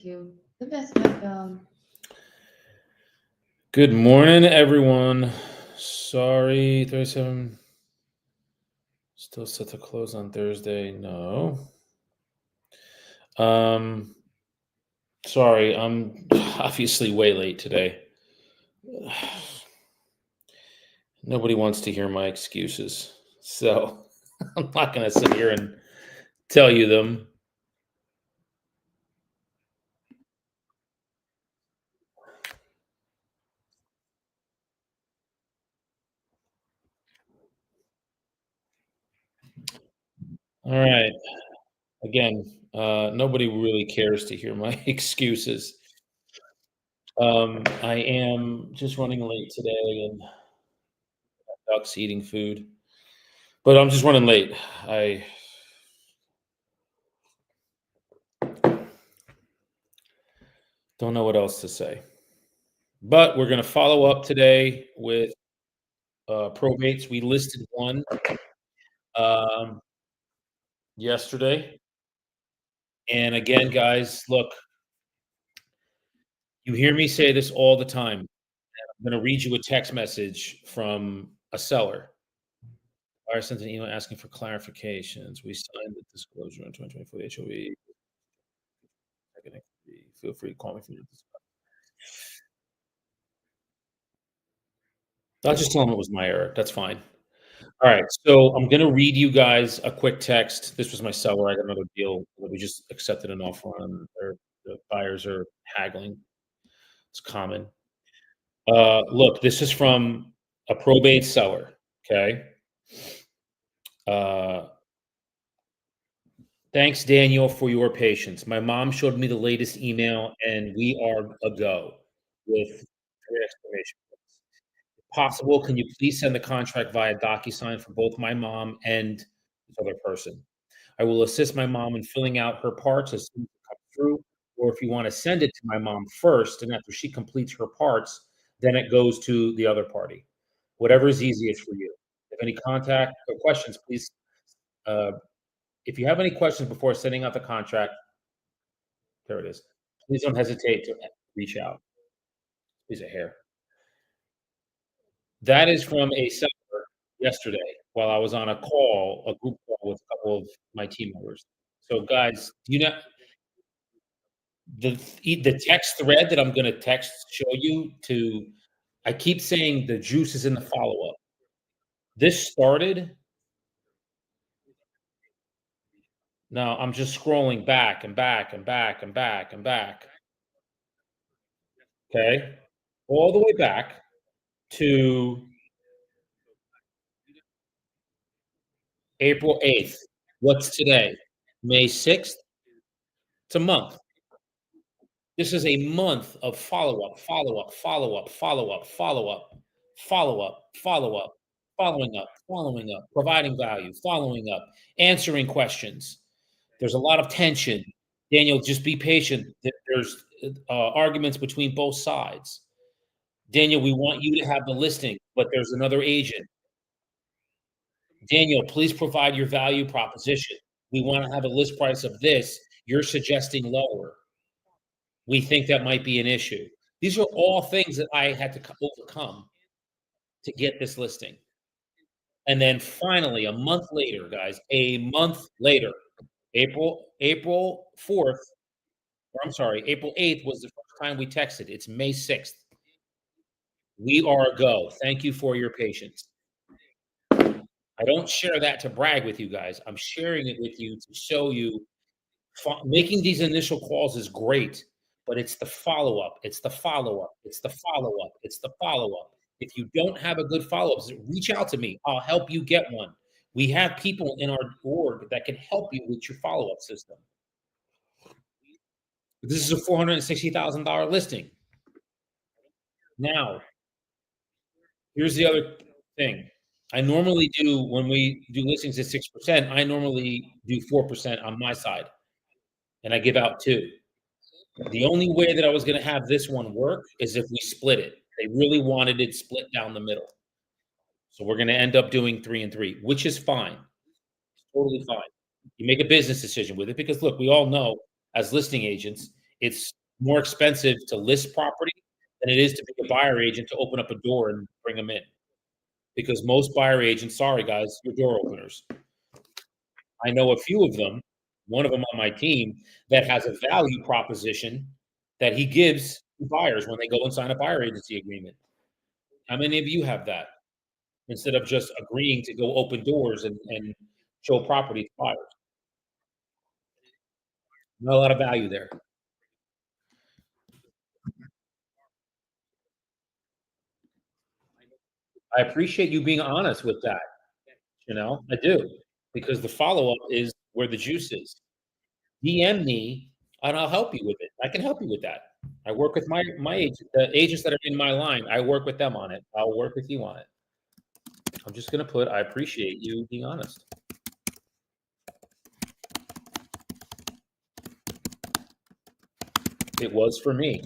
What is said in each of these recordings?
You. The best Mike. Good morning, everyone. Sorry, 37. Still set to close on Thursday. No. Sorry, I'm obviously way late today. Nobody wants to hear my excuses, so I'm not going to sit here and tell you them. All right. Again, nobody really cares to hear my excuses. I am just running late today, and ducks eating food, but I'm just running late. I don't know what else to say. But we're going to follow up today with probates. We listed one um, yesterday. And again, guys, look, you hear me say this all the time. I'm going to read you a text message from a seller. I sent an email asking for clarifications. We signed the disclosure in 2024 HOE. Feel free to call me. I'll just tell them it was my error. That's fine. All right, so I'm gonna read you guys a quick text. This was my seller. I got another deal that we just accepted an offer on, or the buyers are haggling. It's common. Look, this is from a probate seller. Okay. Uh, Thanks, Daniel, for your patience. My mom showed me the latest email, and we are a go with 3 exclamation points. If possible, can you please send the contract via DocuSign for both my mom and this other person? I will assist my mom in filling out her parts as soon as it comes through, or if you want to send it to my mom first, and after she completes her parts, then it goes to the other party. Whatever is easiest for you. If any contact or questions, please. Uh, if you have any questions before sending out the contract, there it is. Please don't hesitate to reach out. Piece of hair. That is from a seller yesterday while I was on a call, a group call with a couple of my team members. So, guys, you know, the text thread that I'm gonna text show you to I keep saying the juice is in the follow-up. This started now I'm just scrolling back and back and back and back and back, okay? All the way back to April 8th. What's today? May 6th? It's a month. This is a month of follow-up, follow-up, follow-up, follow-up, follow-up, follow-up, follow-up, following up, providing value, following up, answering questions. There's a lot of tension. Daniel, just be patient. There's arguments between both sides. Daniel, we want you to have the listing, but there's another agent. Daniel, please provide your value proposition. We want to have a list price of this. You're suggesting lower. We think that might be an issue. These are all things that I had to overcome to get this listing. And then finally, a month later, guys, a month later, April 4th, or I'm sorry, April 8th was the first time we texted. It's May 6th. We are a go. Thank you for your patience. I don't share that to brag with you guys. I'm sharing it with you to show you making these initial calls is great, but it's the follow-up. It's the follow-up. It's the follow-up. It's the follow-up. If you don't have a good follow-up, reach out to me. I'll help you get one. We have people in our org that can help you with your follow-up system. This is a $460,000 listing. Now, here's the other thing. I normally do when we do listings at 6%, I normally do 4% on my side, and I give out 2. The only way that I was gonna have this one work is if we split it. They really wanted it split down the middle. So we're gonna end up doing 3 and 3, which is fine. It's totally fine. You make a business decision with it because look, we all know as listing agents, It's more expensive to list property than it is to be a buyer agent to open up a door and bring them in. Because most buyer agents, sorry guys, you're door openers. I know a few of them, one of them on my team, that has a value proposition that he gives to buyers when they go and sign a buyer agency agreement. How many of you have that? Instead of just agreeing to go open doors and show property to buyers. Not a lot of value there. I appreciate you being honest with that, I do, because the follow-up is where the juice is. DM me, and I'll help you with it. I can help you with that. I work with my agent the agents that are in my line, I work with them on it. I'll work with you on it. I'm just gonna put, "I appreciate you being honest." It was for me.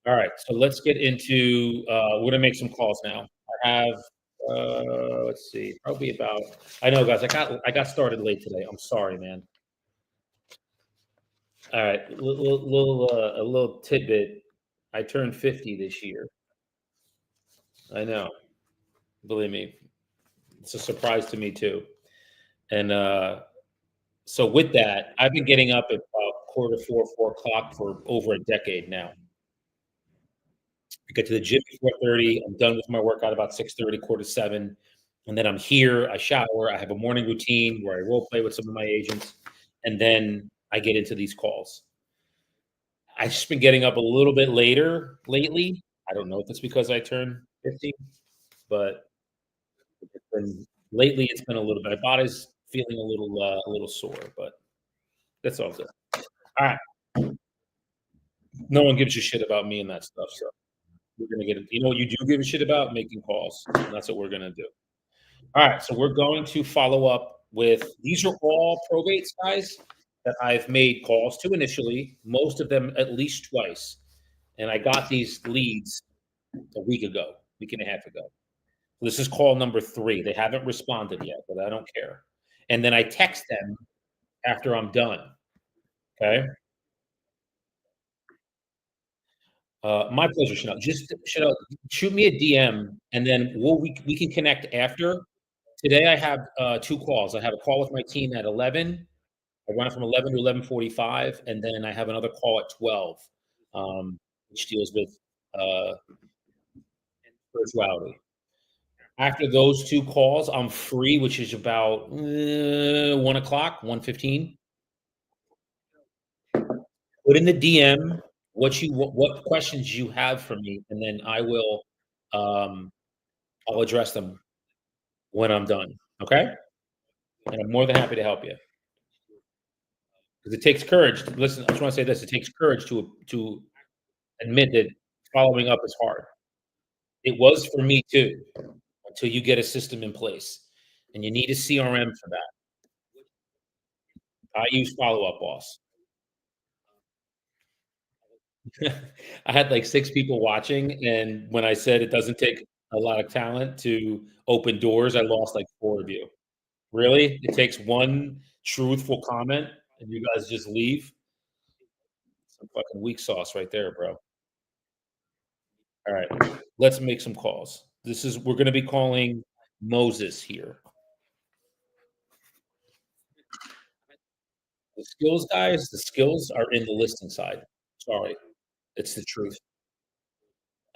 Alright, so let's get into, we're gonna make some calls now. I have, let's see, probably about I know, guys, I got started late today. I'm sorry, man. Alright, a little tidbit. I turned 50 this year. I know, believe me. It's a surprise to me too. And, so with that, I've been getting up at about quarter 4, 4 o'clock for over a decade now. I get to the gym at 4:30. I'm done with my workout about 6:30, quarter to 7, and then I'm here, I shower, I have a morning routine where I role play with some of my agents, and then I get into these calls. I've just been getting up a little bit later lately. I don't know if it's because I turned 50, but it's been lately, it's been a little bit my body's feeling a little sore, but that's all good. Alright, no one gives a shit about me and that stuff, so we're gonna get it. You know what you do give a shit about? Making calls, and that's what we're gonna do. Alright, so we're going to follow up with these are all probates, guys, that I've made calls to initially, most of them at least twice, and I got these leads a week and a half ago. This is call number 3. They haven't responded yet, but I don't care. And then I text them after I'm done, okay? My pleasure, Chanel. Just Chanel, shoot me a DM, and then we can connect after. Today I have, 2 calls. I have a call with my team at 11. I run it from 11 to 11:45, and then I have another call at 12, which deals with, uh, spirituality. After those 2 calls, I'm free, which is about, 1 o'clock, 1:15. Put in the DM what questions you have for me, and then um, I'll address them when I'm done, okay? And I'm more than happy to help you, because it takes courage. Listen, I just wanna say this, it takes courage to admit that following up is hard. It was for me too, until you get a system in place, and you need a CRM for that. I use Follow Up Boss. I had, like, 6 people watching, and when I said it doesn't take a lot of talent to open doors, I lost, like, 4 of you. Really? It takes 1 truthful comment, and you guys just leave? Some fucking weak sauce right there, bro. Alright, let's make some calls. We're gonna be calling Moses here. The skills are in the listing side. Sorry, it's the truth,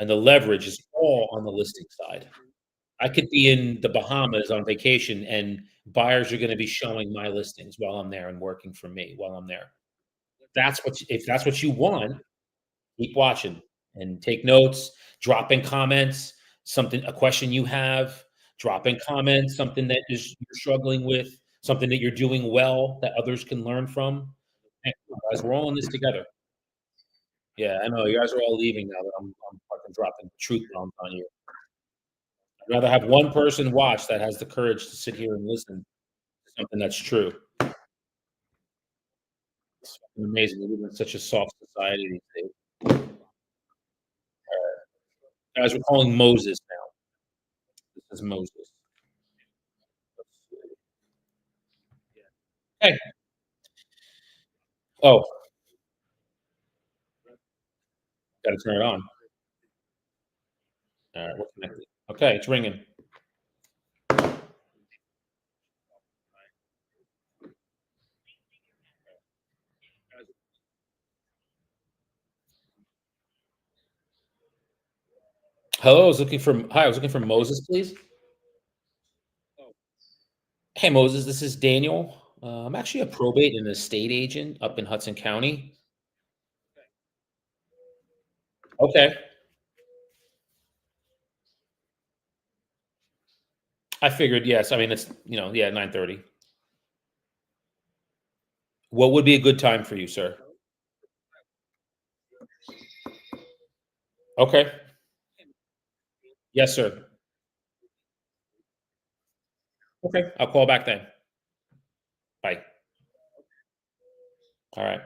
and the leverage is all on the listing side. I could be in the Bahamas on vacation, and buyers are gonna be showing my listings while I'm there and working for me while I'm there. If that's what you want, keep watching and take notes, drop in comments, a question you have, drop in comments, something that is you're struggling with, something that you're doing well that others can learn from. Hey, come on, guys, we're all in this together. Yeah, I know you guys are all leaving now that I'm fucking dropping truth bombs on you. I'd rather have one person watch that has the courage to sit here and listen to something that's true. It's fucking amazing. We live in such a soft society these days. Guys, we're calling Moses now. This is Moses. Okay. Oh, gotta turn it on. All right, we're connected. Okay, it's ringing. Hello, I was looking for Moses, please. Hey, Moses, this is Daniel. I'm actually a probate and estate agent up in Hudson County. Okay. I figured, yes. I mean, it's, yeah, 9:30. What would be a good time for you, sir? Okay. Yes, sir. Okay. I'll call back then. Bye. All right.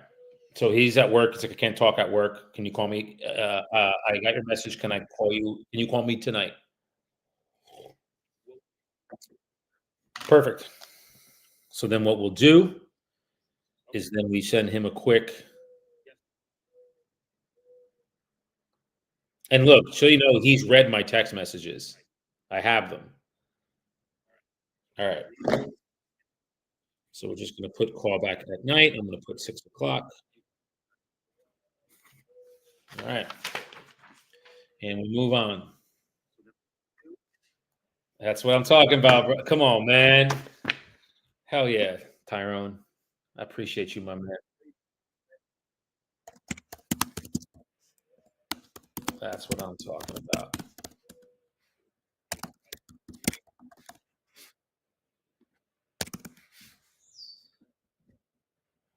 So he's at work. It's like I can't talk at work. Can you call me? I got your message. Can I call you? Can you call me tonight? Perfect. So then what we'll do is then we send him a quick, and look, so you know he's read my text messages. I have them. All right. So we're just gonna put call back at night. I'm gonna put 6 o'clock. All right. And we move on. That's what I'm talking about, bro. Come on, man. Hell yeah, Tyrone. I appreciate you, my man. That's what I'm talking about.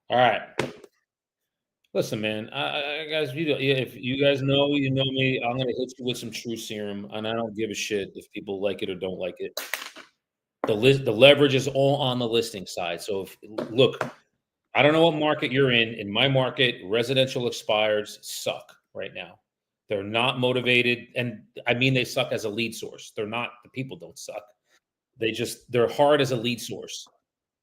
All right. Listen, man. Guys, if you guys know, you know me. I'm gonna hit you with some true serum, and I don't give a shit if people like it or don't like it. The leverage is all on the listing side. So if look, I don't know what market you're in. In my market, residential expires suck right now. They're not motivated, and I mean they suck as a lead source. They're not. The people don't suck. They're hard as a lead source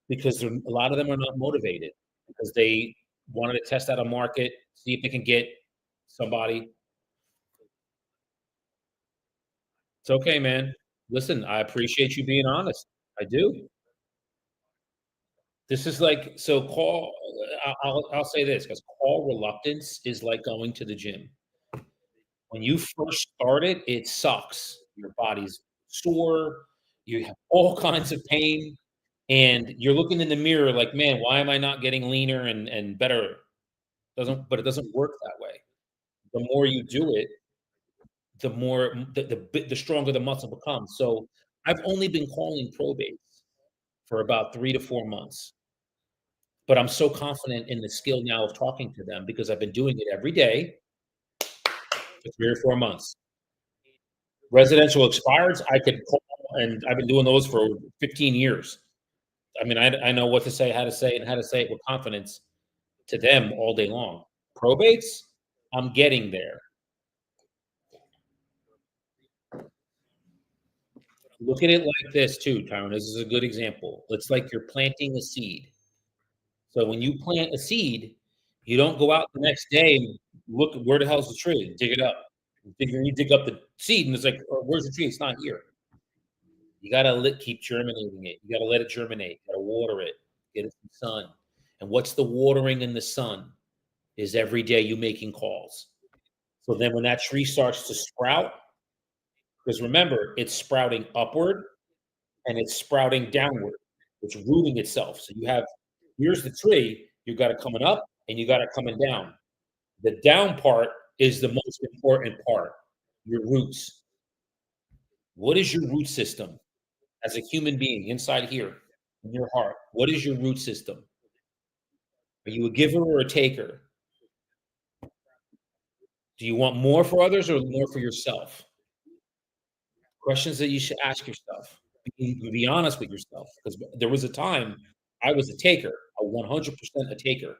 because a lot of them are not motivated because they wanted to test out a market, see if they can get somebody. It's okay, man. Listen, I appreciate you being honest. I do. This is like so call. I'll say this because call reluctance is like going to the gym. When you first start it, it sucks. Your body's sore. You have all kinds of pain, and you're looking in the mirror like, man, why am I not getting leaner and better? But it doesn't work that way. The more you do it, the more the stronger the muscle becomes. So I've only been calling probates for about 3 to 4 months, but I'm so confident in the skill now of talking to them because I've been doing it every day for 3 or 4 months. Residential expireds, I could call, and I've been doing those for 15 years. I mean, I know what to say, how to say it, and how to say it with confidence to them all day long. Probates, I'm getting there. Look at it like this too, Tyrone. This is a good example. It's like you're planting a seed. So when you plant a seed, you don't go out the next day and look where the hell's the tree, dig it up. You dig up the seed, and it's like, oh, where's the tree? It's not here. You gotta keep germinating it. You gotta let it germinate. You gotta water it, get it some sun. And what's the watering in the sun? Is every day you making calls. So then when that tree starts to sprout, because remember, it's sprouting upward and it's sprouting downward. It's rooting itself. So you have here's the tree, you got it coming up and you got it coming down. The down part is the most important part, your roots. What is your root system as a human being inside here in your heart? What is your root system? Are you a giver or a taker? Do you want more for others or more for yourself? Questions that you should ask yourself. Be honest with yourself because there was a time I was a taker, a 100% a taker.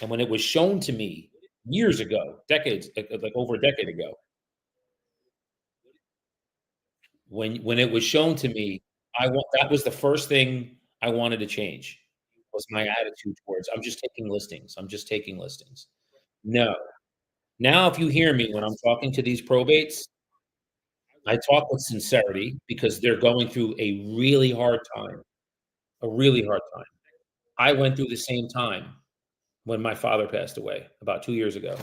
And when it was shown to me years ago, decades, like over a decade ago, when it was shown to me, I want that was the first thing I wanted to change. was my attitude towards, "I'm just taking listings. I'm just taking listings." No. Now, if you hear me when I'm talking to these probates, I talk with sincerity because they're going through a really hard time, a really hard time. I went through the same time when my father passed away about 2 years ago.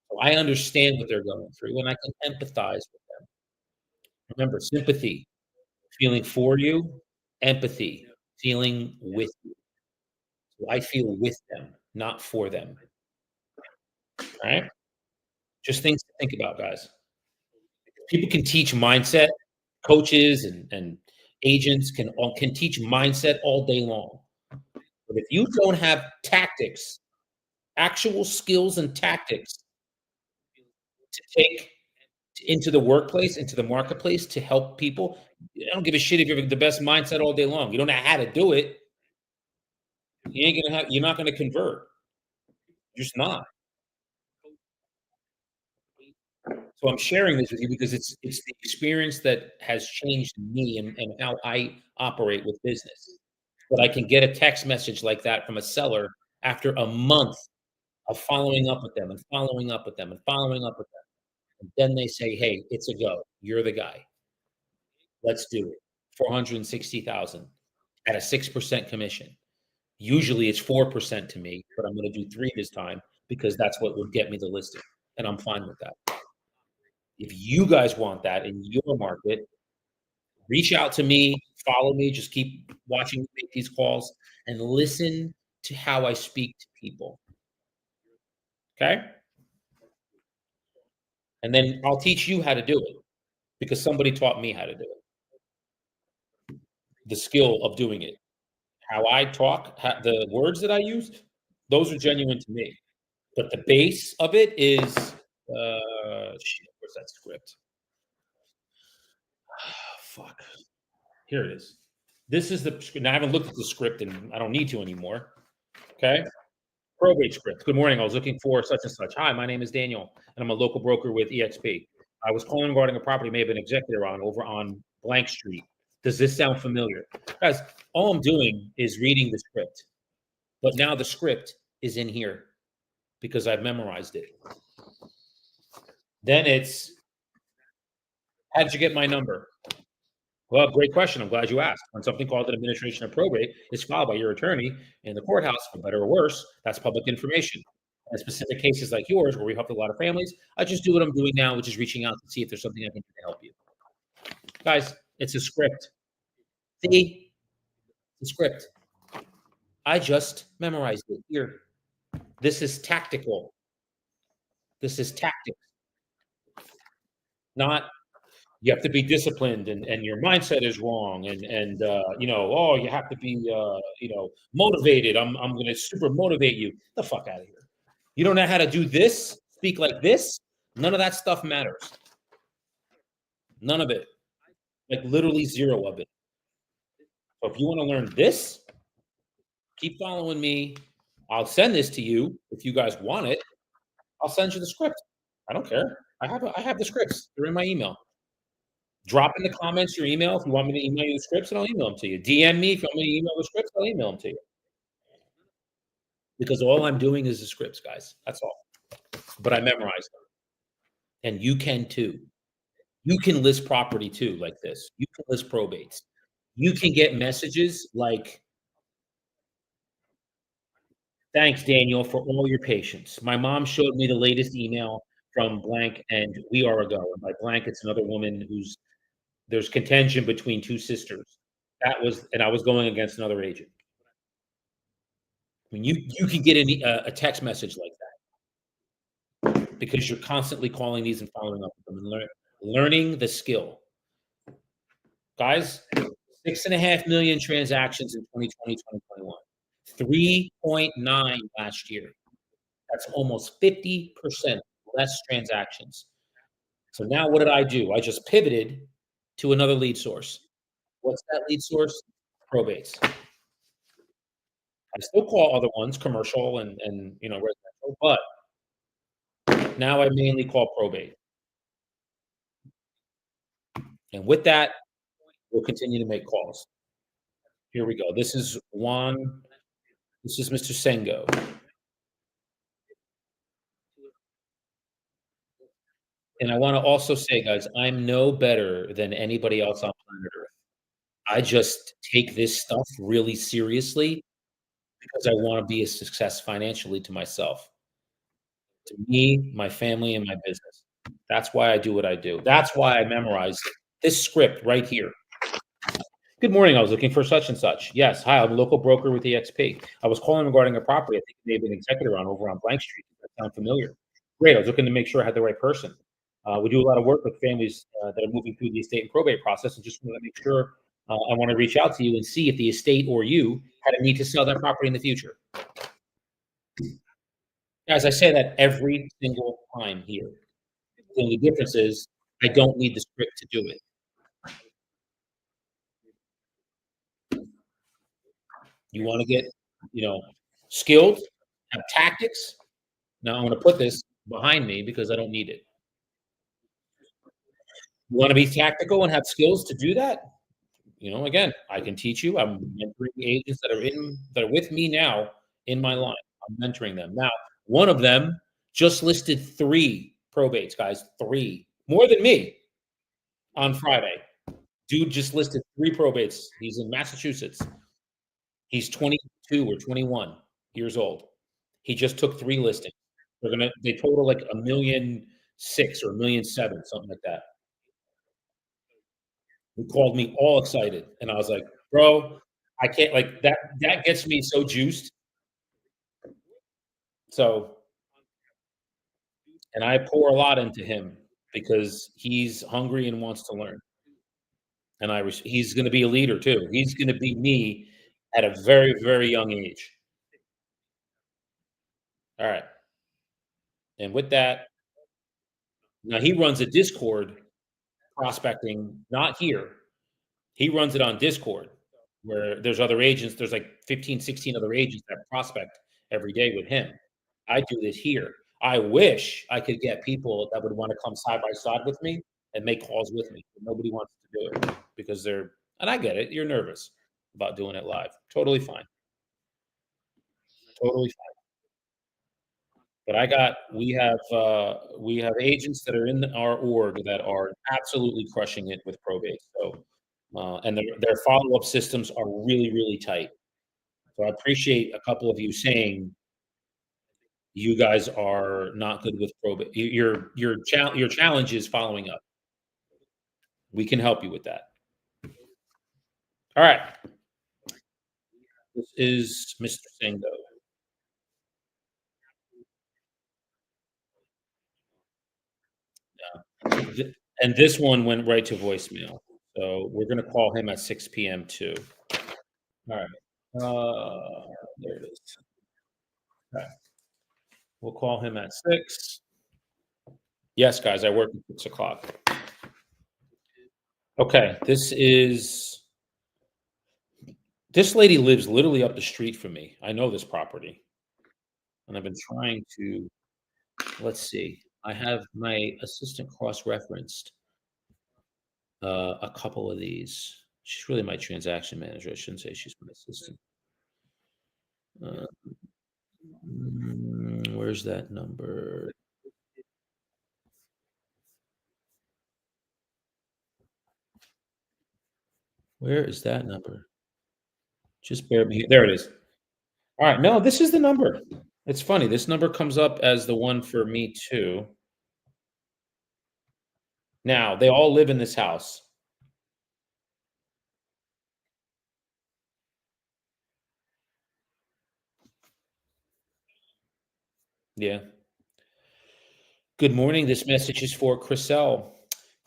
So I understand what they're going through, and I can empathize with them. Remember, sympathy, feeling for you, empathy, feeling with you. So I feel with them, not for them, alright? Just things to think about, guys. People can teach mindset, coaches and agents can teach mindset all day long. But if you don't have tactics, actual skills and tactics to take into the workplace, into the marketplace to help people, I don't give a shit if you're the best mindset all day long. You don't know how to do it, you're not gonna convert. You're just not. So I'm sharing this with you because it's the experience that has changed me and how I operate with business. That I can get a text message like that from a seller after a month of following up with them and following up with them and following up with them. And then they say, "Hey, it's a go. You're the guy. Let's do it." 460,000 at a 6% commission. Usually it's 4% to me, but I'm gonna do 3 this time because that's what would get me the listing, and I'm fine with that. If you guys want that in your market, reach out to me, follow me, just keep watching me make these calls and listen to how I speak to people, okay? And then I'll teach you how to do it because somebody taught me how to do it. The skill of doing it. How I talk, the words that I use, those are genuine to me. But the base of it is, shit, where's that script? Fuck. Here it is. This is the script. Now I haven't looked at the script and I don't need to anymore. Okay. Probate script. Good morning. I was looking for such and such. Hi, my name is Daniel, and I'm a local broker with EXP. I was calling regarding a property may have been executor on over on blank street. Does this sound familiar? Guys, all I'm doing is reading the script, but now the script is in here because I've memorized it. Then it's, how did you get my number? Well, great question. I'm glad you asked. When something called an administration of probate is filed by your attorney in the courthouse, for better or worse, that's public information. In specific cases like yours, where we helped a lot of families, I just do what I'm doing now, which is reaching out to see if there's something I can do to help you. Guys, it's a script. See? It's a script. I just memorized it. Here. This is tactical. This is tactics, not you have to be disciplined and your mindset is wrong oh you have to be motivated. I'm going to super motivate you the fuck out of here. You don't know how to do this, speak like this. None of that stuff matters. None of it. Like literally zero of it. So if you want to learn this, keep following me. I'll send this to you if you guys want it. I'll send you the script. I don't care. I have the scripts. They're in my email. Drop in the comments your email if you want me to email you the scripts, and I'll email them to you. DM me if you want me to email the scripts, I'll email them to you. Because all I'm doing is the scripts, guys. That's all. But I memorize them. And you can too. You can list property too, like this. You can list probates. You can get messages like, "Thanks, Daniel, for all your patience. My mom showed me the latest email from blank, and we are a go." And by blank, it's another woman who's there's contention between two sisters. And I was going against another agent. I mean, you can get a text message like that because you're constantly calling these and following up with them and learning the skill. Guys, 6.5 million transactions in 2020, 2021, 3.9 last year. That's almost 50% less transactions. So now what did I do? I just pivoted to another lead source. What's that lead source? Probates. I still call other ones commercial and residential, but now I mainly call probate. And with that, we'll continue to make calls. Here we go. This is Mr. Sengo. And I wanna also say, guys, I'm no better than anybody else on planet Earth. I just take this stuff really seriously because I wanna be a success financially to myself, to me, my family, and my business. That's why I do what I do. That's why I memorized this script right here. Good morning. I was looking for such and such. Yes. Hi, I'm a local broker with EXP. I was calling regarding a property I think you may have been executor on over on Blank Street. Does that sound familiar? Great. I was looking to make sure I had the right person. We do a lot of work with families that are moving through the estate and probate process, and just want to make sure I want to reach out to you and see if the estate or you had a need to sell that property in the future. As I say that every single time here. The only difference is I don't need the script to do it. You want to get, you know, skilled, have tactics. Now I'm going to put this behind me because I don't need it. You want to be tactical and have skills to do that? Again, I can teach you. I'm mentoring agents that are with me now in my line. I'm mentoring them. Now, one of them just listed 3 probates, guys, 3. More than me on Friday. Dude just listed 3 probates. He's in Massachusetts. He's 22 or 21 years old. He just took 3 listings. They total like 1,600,000 or 1,700,000, something like that. He called me all excited, and I was like, "Bro, I can't like that gets me so juiced." So, and I pour a lot into him because he's hungry and wants to learn. And he's gonna be a leader too. He's gonna be me at a very, very young age. All right. And with that, now he runs a Discord prospecting, not here. He runs it on Discord where there's other agents. There's like 15, 16 other agents that prospect every day with him. I do this here. I wish I could get people that would want to come side by side with me and make calls with me, but nobody wants to do it because and I get it. You're nervous about doing it live. Totally fine. Totally fine. But we have agents that are in our org that are absolutely crushing it with probate. So, and their follow-up systems are really, really tight. So I appreciate a couple of you saying you guys are not good with probate. Your challenge is following up. We can help you with that. All right. This is Mr. Sango. And this one went right to voicemail. So we're gonna call him at 6 p.m. too. All right. There it is. Okay. We'll call him at 6. Yes, guys, I work at 6 o'clock. Okay, this lady lives literally up the street from me. I know this property, and I've been trying to let's see. I have my assistant cross-referenced a couple of these. She's really my transaction manager. I shouldn't say she's my assistant. Uh, where's that number? Where is that number? Just bear me. There it is. All right. No, this is the number. It's funny. This number comes up as the one for me too. Now, they all live in this house. Yeah. Good morning. This message is for Chriselle.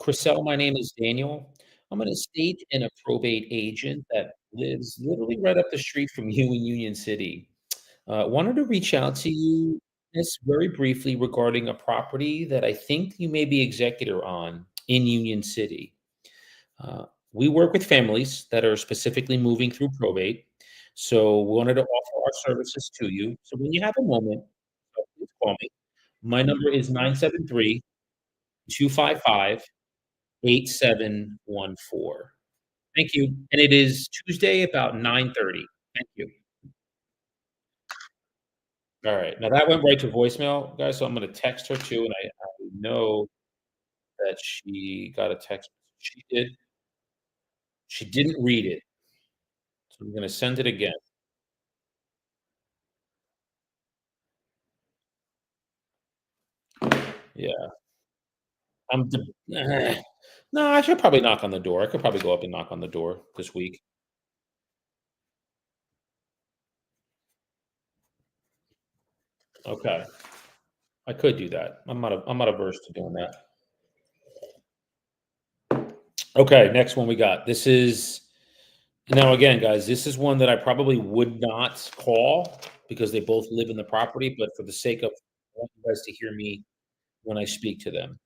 Chriselle, my name is Daniel. I'm an estate and a probate agent that lives literally right up the street from you in Union City. Wanted to reach out to you just very briefly regarding a property that I think you may be executor on in Union City. We work with families that are specifically moving through probate. So we wanted to offer our services to you. So when you have a moment, please call me. My number is 973 255 8714. Thank you, and it is Tuesday about 9:30. Thank you. Alright, now that went right to voicemail, guys, so I'm gonna text her too, and I know that she got a text. She did. She didn't read it, so I'm gonna send it again. Yeah, I'm deb no, I should probably knock on the door. I could probably go up and knock on the door this week. Okay, I could do that. I'm not averse to doing that. Okay, next one we got. This is now again, guys, this is one that I probably would not call because they both live in the property, but for the sake of I want you guys to hear me when I speak to them.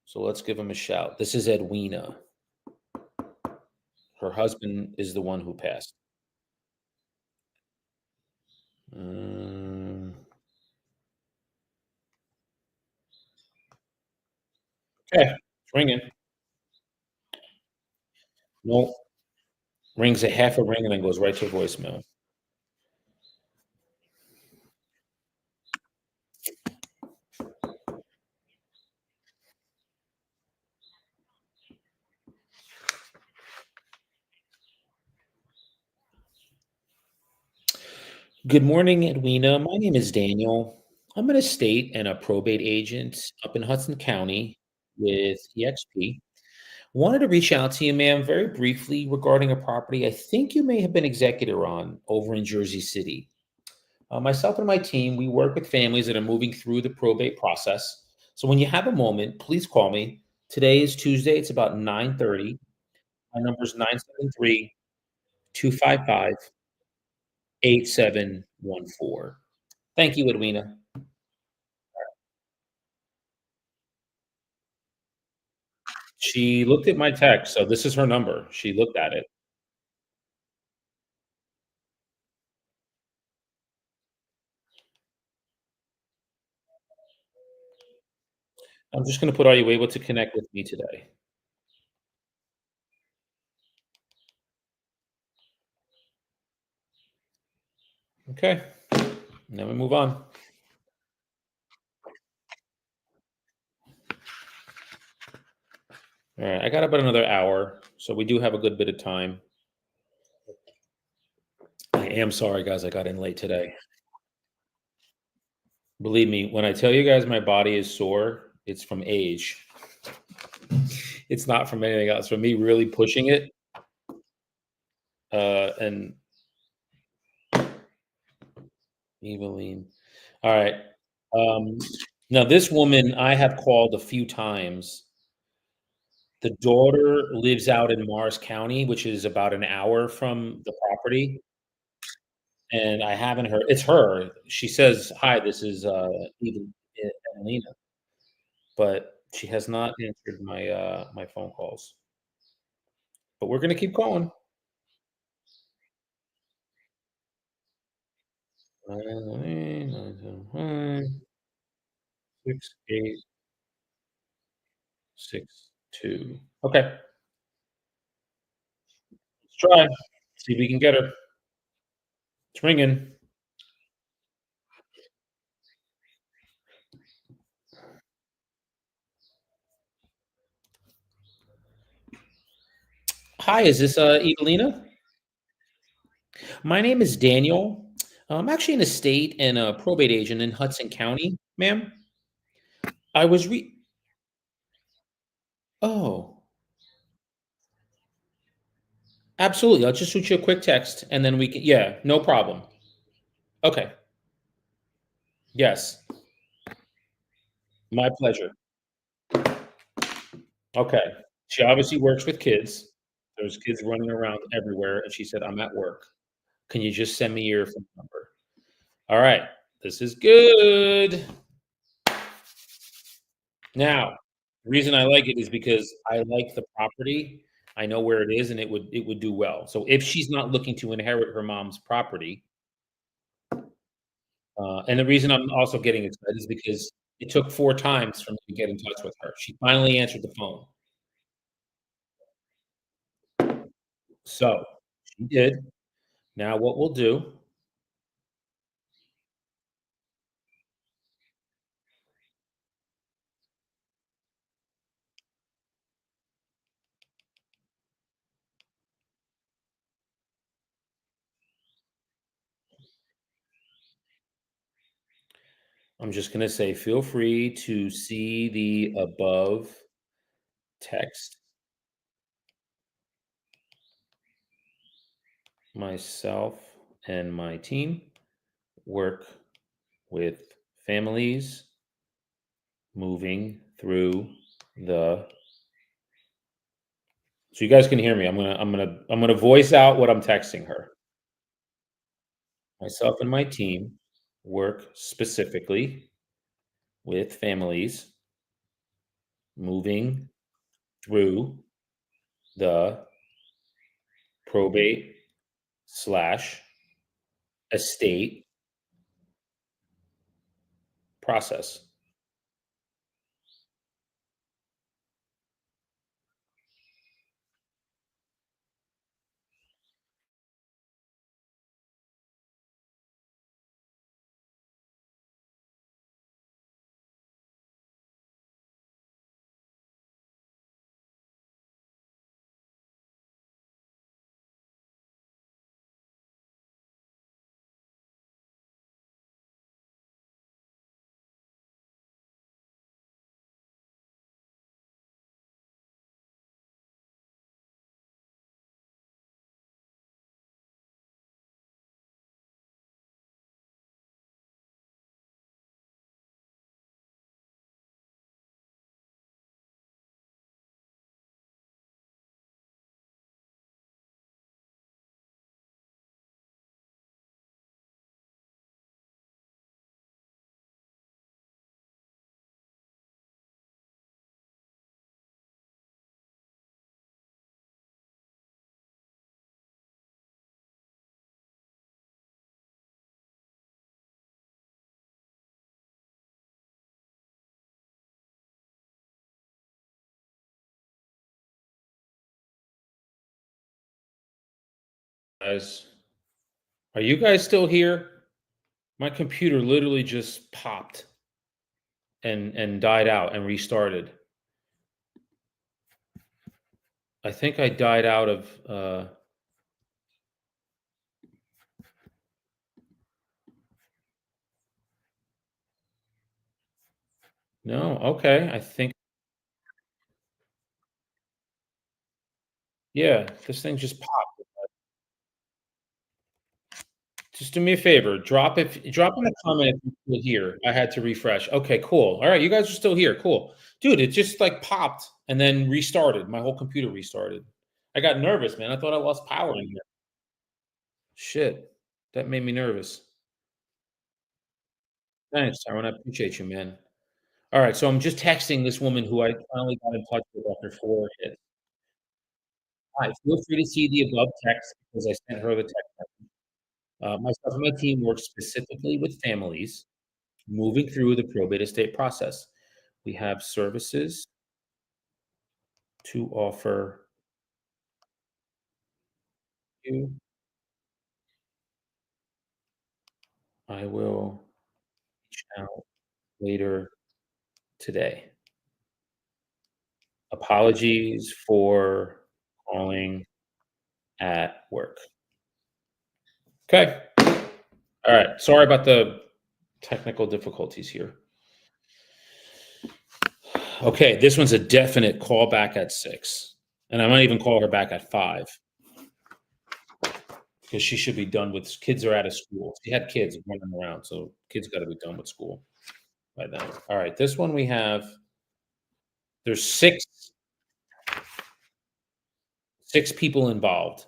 So let's give them a shout. This is Edwina. Her husband is the one who passed. Mm, okay, it's ringing. No, rings a half a ring and then goes right to voicemail. Good morning, Edwina. My name is Daniel. I'm an estate and a probate agent up in Hudson County with EXP. Wanted to reach out to you, ma'am, very briefly regarding a property I think you may have been executor on over in Jersey City. Myself and my team, we work with families that are moving through the probate process. So when you have a moment, please call me. Today is Tuesday. It's about 9:30. My number is 973-255-8714. Thank you, Edwina. She looked at my text, so this is her number. She looked at it. I'm just gonna put, "Are you able to connect with me today?" Okay, now we move on. Alright, I got about another hour, so we do have a good bit of time. I am sorry, guys, I got in late today. Believe me, when I tell you guys my body is sore, it's from age. It's not from anything else. From me really pushing it, and Eveline. Alright, um, now this woman I have called a few times. The daughter lives out in Morris County, which is about an hour from the property, and I haven't heard it's her. She says, "Hi, this is, Evelina," but she has not answered my phone calls. But we're gonna keep going. 998-6862. Okay, let's try. See if we can get her. It's ringing. Hi, is this, Evelina? My name is Daniel. I'm actually an estate and a probate agent in Hudson County, ma'am. I was re Oh, absolutely. I'll just shoot you a quick text and then we can yeah, no problem. Okay. Yes. My pleasure. Okay. She obviously works with kids. There's kids running around everywhere, and she said, "I'm at work. Can you just send me your phone number?" All right. This is good. Now, the reason I like it is because I like the property. I know where it is, and it would do well. So if she's not looking to inherit her mom's property, and the reason I'm also getting excited is because it took 4 times for me to get in touch with her. She finally answered the phone. So, she did. Now what we'll do, I'm just gonna say, feel free to see the above text. Myself and my team work with families moving through the so you guys can hear me. I'm gonna voice out what I'm texting her. Myself and my team work specifically with families moving through the probate slash estate process. Guys, are you guys still here? My computer literally just popped and died out and restarted. I think I died out of no, okay. I think yeah, this thing just popped. Just do me a favor, drop in a comment if you're still here. I had to refresh. Okay, cool. All right, you guys are still here. Cool. Dude, it just like popped and then restarted. My whole computer restarted. I got nervous, man. I thought I lost power in here. Shit. That made me nervous. Thanks, Tyrone. I appreciate you, man. All right, so I'm just texting this woman who I finally got in touch with after 4 hits. Hi, feel free to see the above text because I sent her the text. Myself and my team work specifically with families moving through the probate estate process. We have services to offer you. I will reach out later today. Apologies for calling at work. Okay. All right. Sorry about the technical difficulties here. Okay, this one's a definite call back at 6. And I might even call her back at 5 because she should be done with kids are out of school. She had kids running around, so kids got to be done with school by then. All right, this one we have there's 6 people involved.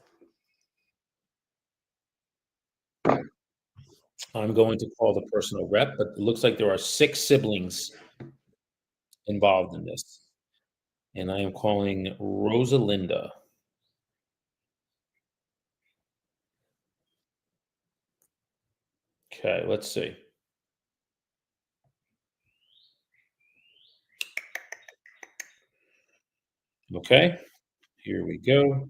I'm going to call the personal rep, but it looks like there are 6 siblings involved in this. And I am calling Rosalinda. Okay, let's see. Okay, here we go.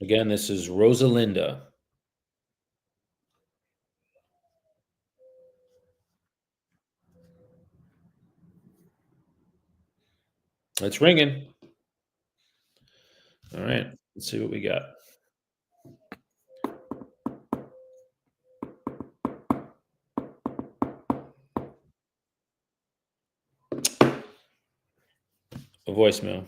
Again, this is Rosalinda. It's ringing. All right. Let's see what we got. A voicemail.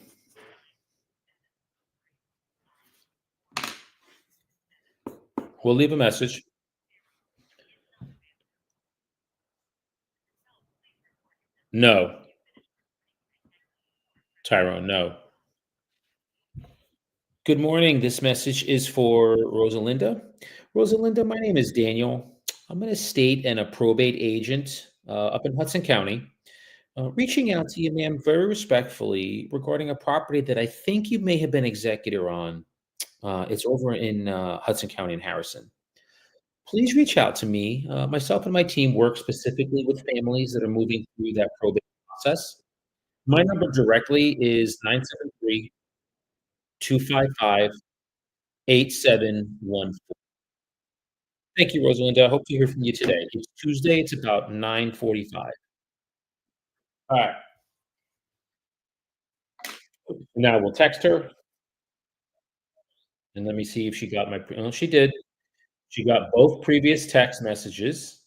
We'll leave a message. No, Tyrone, no. Good morning. This message is for Rosalinda. Rosalinda, my name is Daniel. I'm an estate and a probate agent up in Hudson County. Reaching out to you, ma'am, very respectfully regarding a property that I think you may have been executor on. It's over in Hudson County in Harrison. Please reach out to me. Myself and my team work specifically with families that are moving through that probate process. My number directly is 973 255 8714. Thank you, Rosalinda. I hope to hear from you today. It's Tuesday. It's about 9:45. All right. Now we'll text her and let me see if she got my. Oh, she did. She got both previous text messages,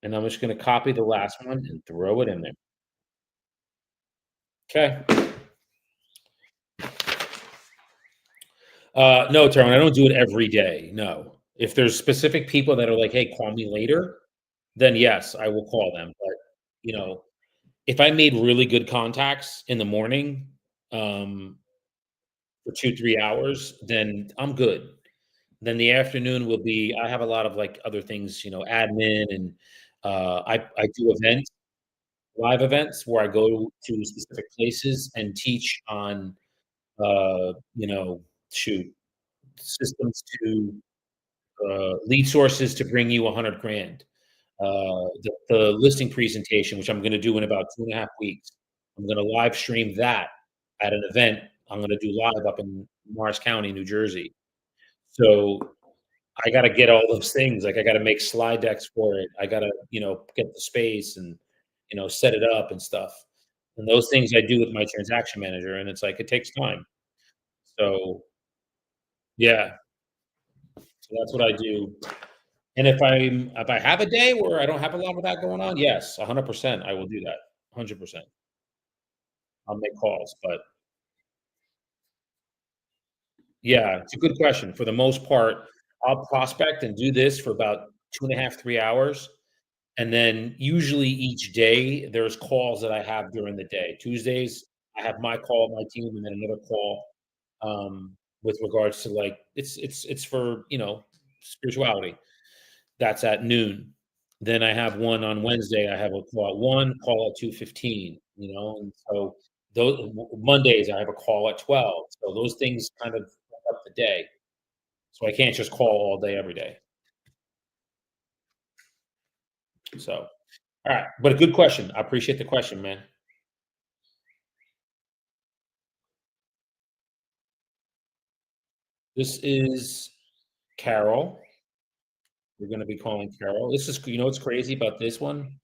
and I'm just going to copy the last one and throw it in there. Okay. No, Tyrone, I don't do it every day. No. If there's specific people that are like, "Hey, call me later," then yes, I will call them. But you know, if I made really good contacts in the morning, for 2, 3 hours, then I'm good. Then the afternoon will be. I have a lot of like other things, admin, and I do events, live events where I go to specific places and teach on, shoot, systems to lead sources to bring you 100 grand. The listing presentation, which I'm going to do in about 2.5 weeks. I'm going to live stream that at an event I'm going to do live up in Morris County, New Jersey. So I got to get all those things. Like I got to make slide decks for it. I got to, get the space and, set it up and stuff. And those things I do with my transaction manager. And it's like, it takes time. So yeah, so that's what I do. And if I have a day where I don't have a lot of that going on, yes, 100%, I will do that. 100%. I'll make calls, but yeah, it's a good question. For the most part, I'll prospect and do this for about 2.5, 3 hours, and then usually each day, there's calls that I have during the day. Tuesdays, I have my call, my team, and then another call, with regards to, like it's for, spirituality. That's at noon. Then I have one on Wednesday, I have a call at 1, call at 2:15, and so those Mondays, I have a call at 12, so those things kind of fill up the day, so I can't just call all day every day, so alright, but a good question, I appreciate the question, man. This is Carol, we're gonna be calling Carol. This is what's crazy about this one?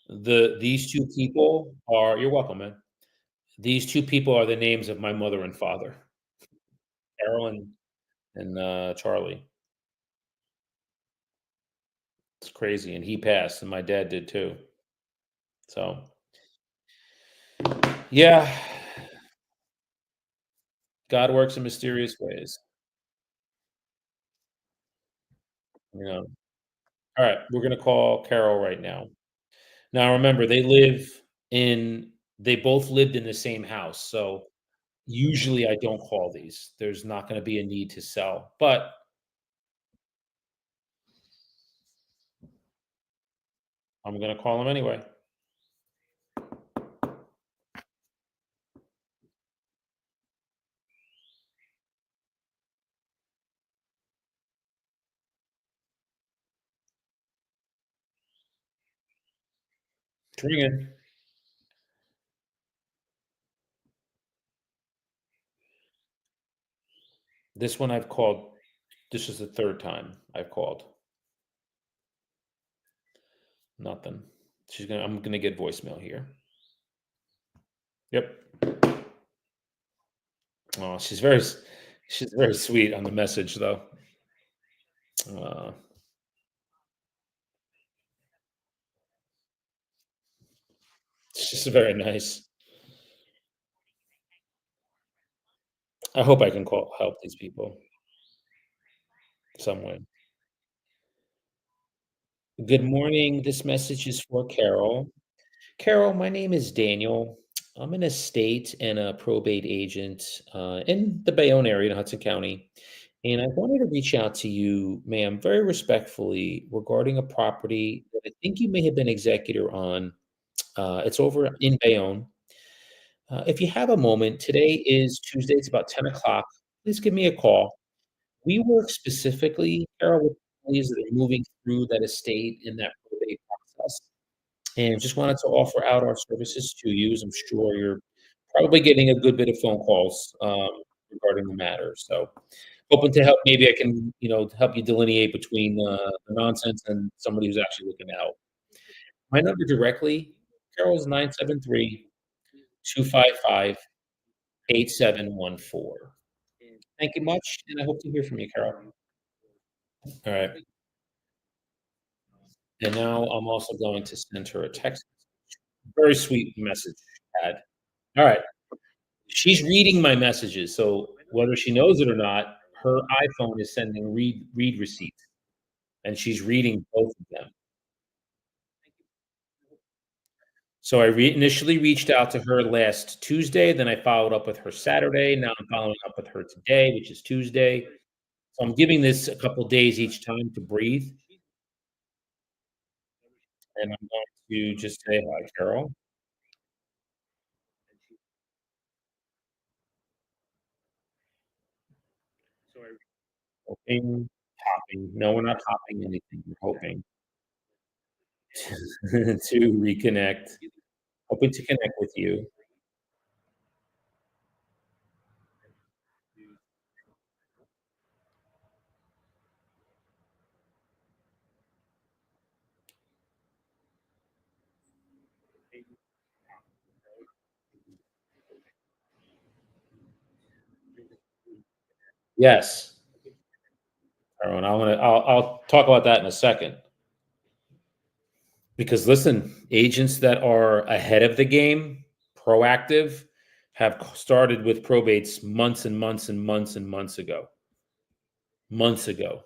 These 2 people are you're welcome, man. These 2 people are the names of my mother and father, Carol and Charlie. It's crazy, and he passed, and my dad did too. So, yeah, God works in mysterious ways, you know? Alright, we're gonna call Carol right now. Now remember, they both lived in the same house, so usually I don't call these. There's not gonna be a need to sell, but I'm gonna call them anyway. It's ringing. This one I've called. This is the third time I've called. Nothing. I'm gonna get voicemail here. Yep. Oh, she's very sweet on the message though. Uh, she's very nice. I hope I can help these people some way. Good morning. This message is for Carol. Carol, my name is Daniel. I'm an estate and a probate agent in the Bayonne area in Hudson County. And I wanted to reach out to you, ma'am, very respectfully regarding a property that I think you may have been executor on. It's over in Bayonne. If you have a moment, today is Tuesday, it's about 10 o'clock. Please give me a call. We work specifically, Carol, with families that are moving through that estate in that probate process. And just wanted to offer out our services to you, as I'm sure you're probably getting a good bit of phone calls, regarding the matter. So hoping to help, maybe I can, help you delineate between, the nonsense and somebody who's actually looking out. My number directly, Carol, is 973-255-8714. Thank you much, and I hope to hear from you, Carol. All right. And now I'm also going to send her a text. Very sweet message she had. All right. She's reading my messages, so whether she knows it or not, her iPhone is sending read receipts, and she's reading both of them. So I initially reached out to her last Tuesday, then I followed up with her Saturday. Now I'm following up with her today, which is Tuesday. So I'm giving this a couple days each time to breathe, and I'm going to just say hi, Carol. Hoping, hopping. No, we're not hopping anything. We're hoping to reconnect. Hoping to connect with you. Yes. Everyone, I'll talk about that in a second. Because listen, agents that are ahead of the game, proactive, have started with probates months and months and months and months ago,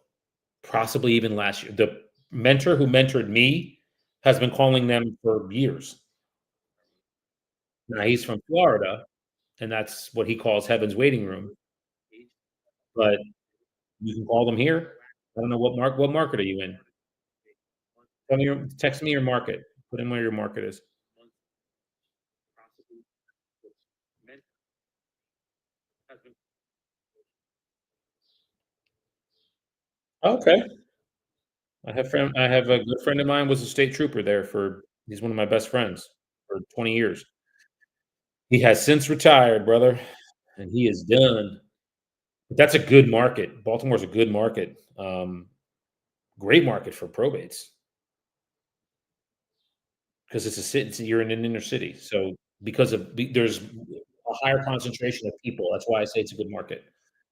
possibly even last year. The mentor who mentored me has been calling them for years. Now he's from Florida, and that's what he calls heaven's waiting room. But you can call them here. I don't know what market are you in? Text me your market. Put in where your market is. Okay. I have a good friend of mine was a state trooper there for he's one of my best friends for 20 years. He has since retired, brother, and he is done. But that's a good market. Baltimore's a good market. Great market for probates because it's a city. You're in an inner city, so because there's a higher concentration of people. That's why I say it's a good market.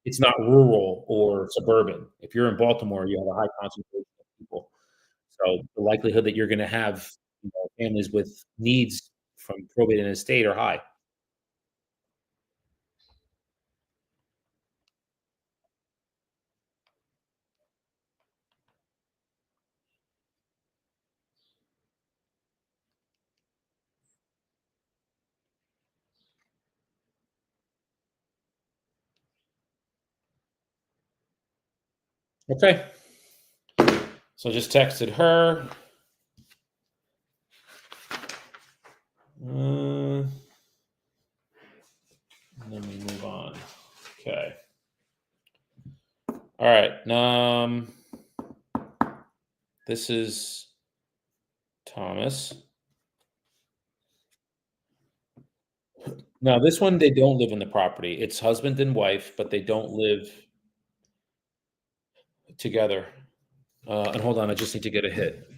It's not rural or suburban. If you're in Baltimore, you have a high concentration of people. So the likelihood that you're gonna have, families with needs from probate and estate are high. Okay. So I just texted her. Uh, and then we move on. Okay. All right. This is Thomas. Now, this one, they don't live in the property. It's husband and wife, but they don't live. together. And hold on, I just need to get a hit.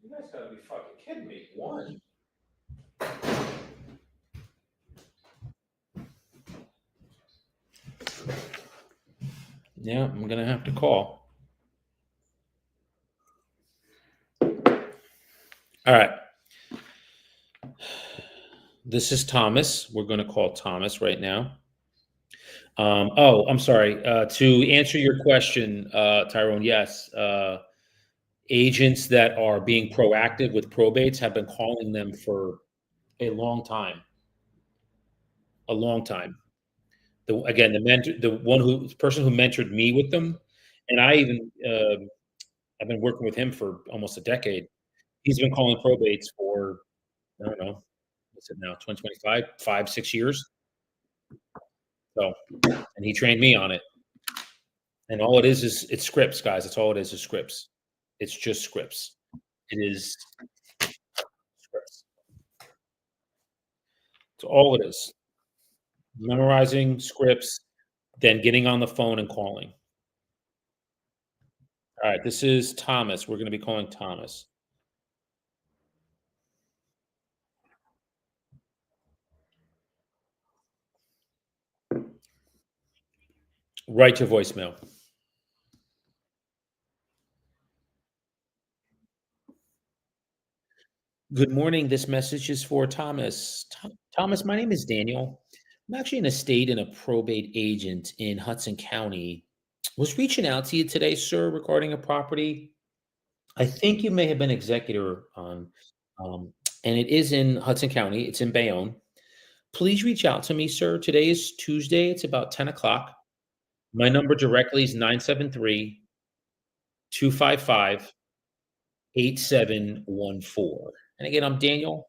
You guys gotta be fucking kidding me. One. Yeah, I'm gonna have to call. All right. This is Thomas. We're gonna call Thomas right now. Oh, I'm sorry. To answer your question, Tyrone, yes. Agents that are being proactive with probates have been calling them for a long time. A long time. Again, the person who mentored me with them, and I even I've been working with him for almost a decade. He's been calling probates for, I don't know, what's it now, 2025, 5, 6 years. So, and he trained me on it. And all it is it's scripts, guys. That's all it is scripts. It's just scripts. It is scripts. It's all it is. Memorizing scripts, then getting on the phone and calling. All right, this is Thomas. We're going to be calling Thomas. Right to voicemail. Good morning. This message is for Thomas. Thomas, my name is Daniel. I'm actually an estate and a probate agent in Hudson County. Was reaching out to you today, sir, regarding a property. I think you may have been executor on, um, and it is in Hudson County. It's in Bayonne. Please reach out to me, sir. Today is Tuesday. It's about 10 o'clock. My number directly is 973 255 8714. And again, I'm Daniel.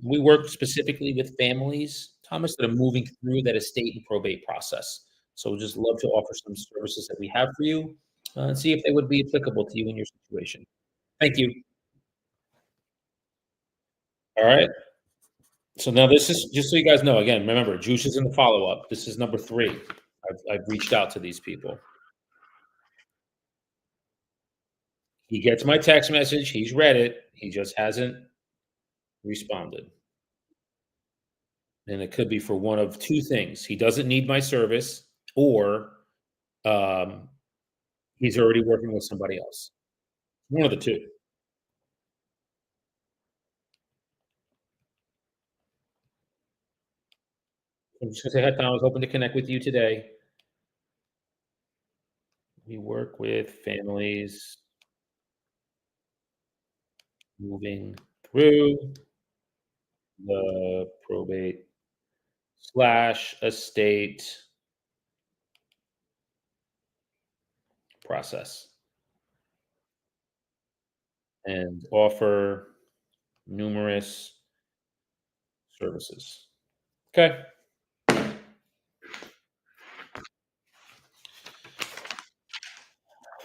We work specifically with families, Thomas, that are moving through that estate and probate process. So we'd just love to offer some services that we have for you and see if they would be applicable to you in your situation. Thank you. All right. So now this is just so you guys know. Again, remember, Juice is in the follow up. This is number 3. I've reached out to these people. He gets my text message. He's read it. He just hasn't responded. And it could be for one of 2 things. He doesn't need my service, or um, he's already working with somebody else. One of the 2. I'm just gonna say, "Hi, Tom. I was hoping to connect with you today. We work with families moving through the probate slash estate process and offer numerous services." Okay.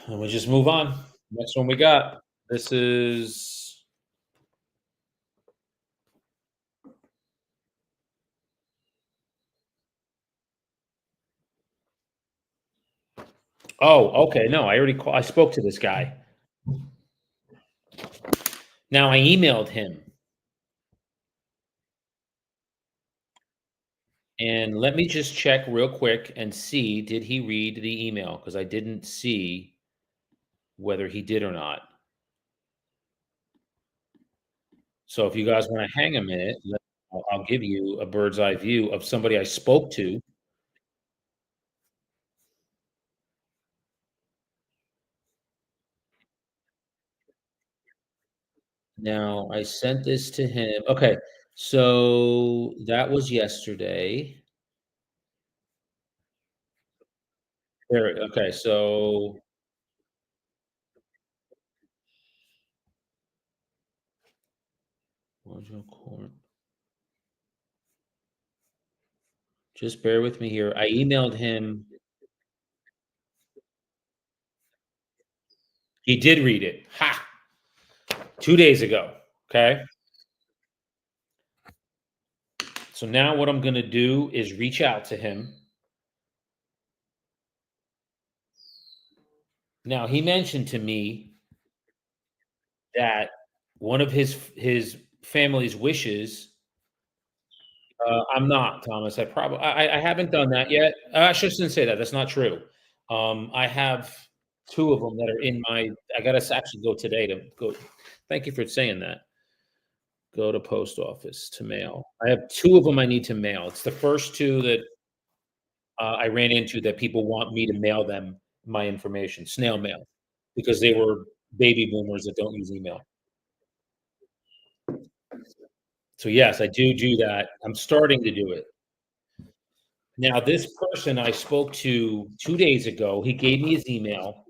And we just move on. Next one we got. This is Oh, okay. No, I spoke to this guy. Now I emailed him, and let me just check real quick and see, did he read the email? Because I didn't see whether he did or not. So if you guys wanna hang a minute, I'll give you a bird's eye view of somebody I spoke to. Now, I sent this to him. Okay, so that was yesterday. There, okay, so Mojo Court. Just bear with me here. I emailed him. He did read it. Ha! 2 days ago. Okay. So now what I'm going to do is reach out to him. Now he mentioned to me that one of his family's wishes. I'm not, Thomas. I haven't done that yet. I shouldn't say that. That's not true. I have two of them that are in my. I gotta actually go today to go. Thank you for saying that. Go to post office to mail. I have two of them I need to mail. It's the first two that I ran into that people want me to mail them my information, snail mail, because they were baby boomers that don't use email. So yes, I do that. I'm starting to do it. Now, this person I spoke to 2 days ago, he gave me his email.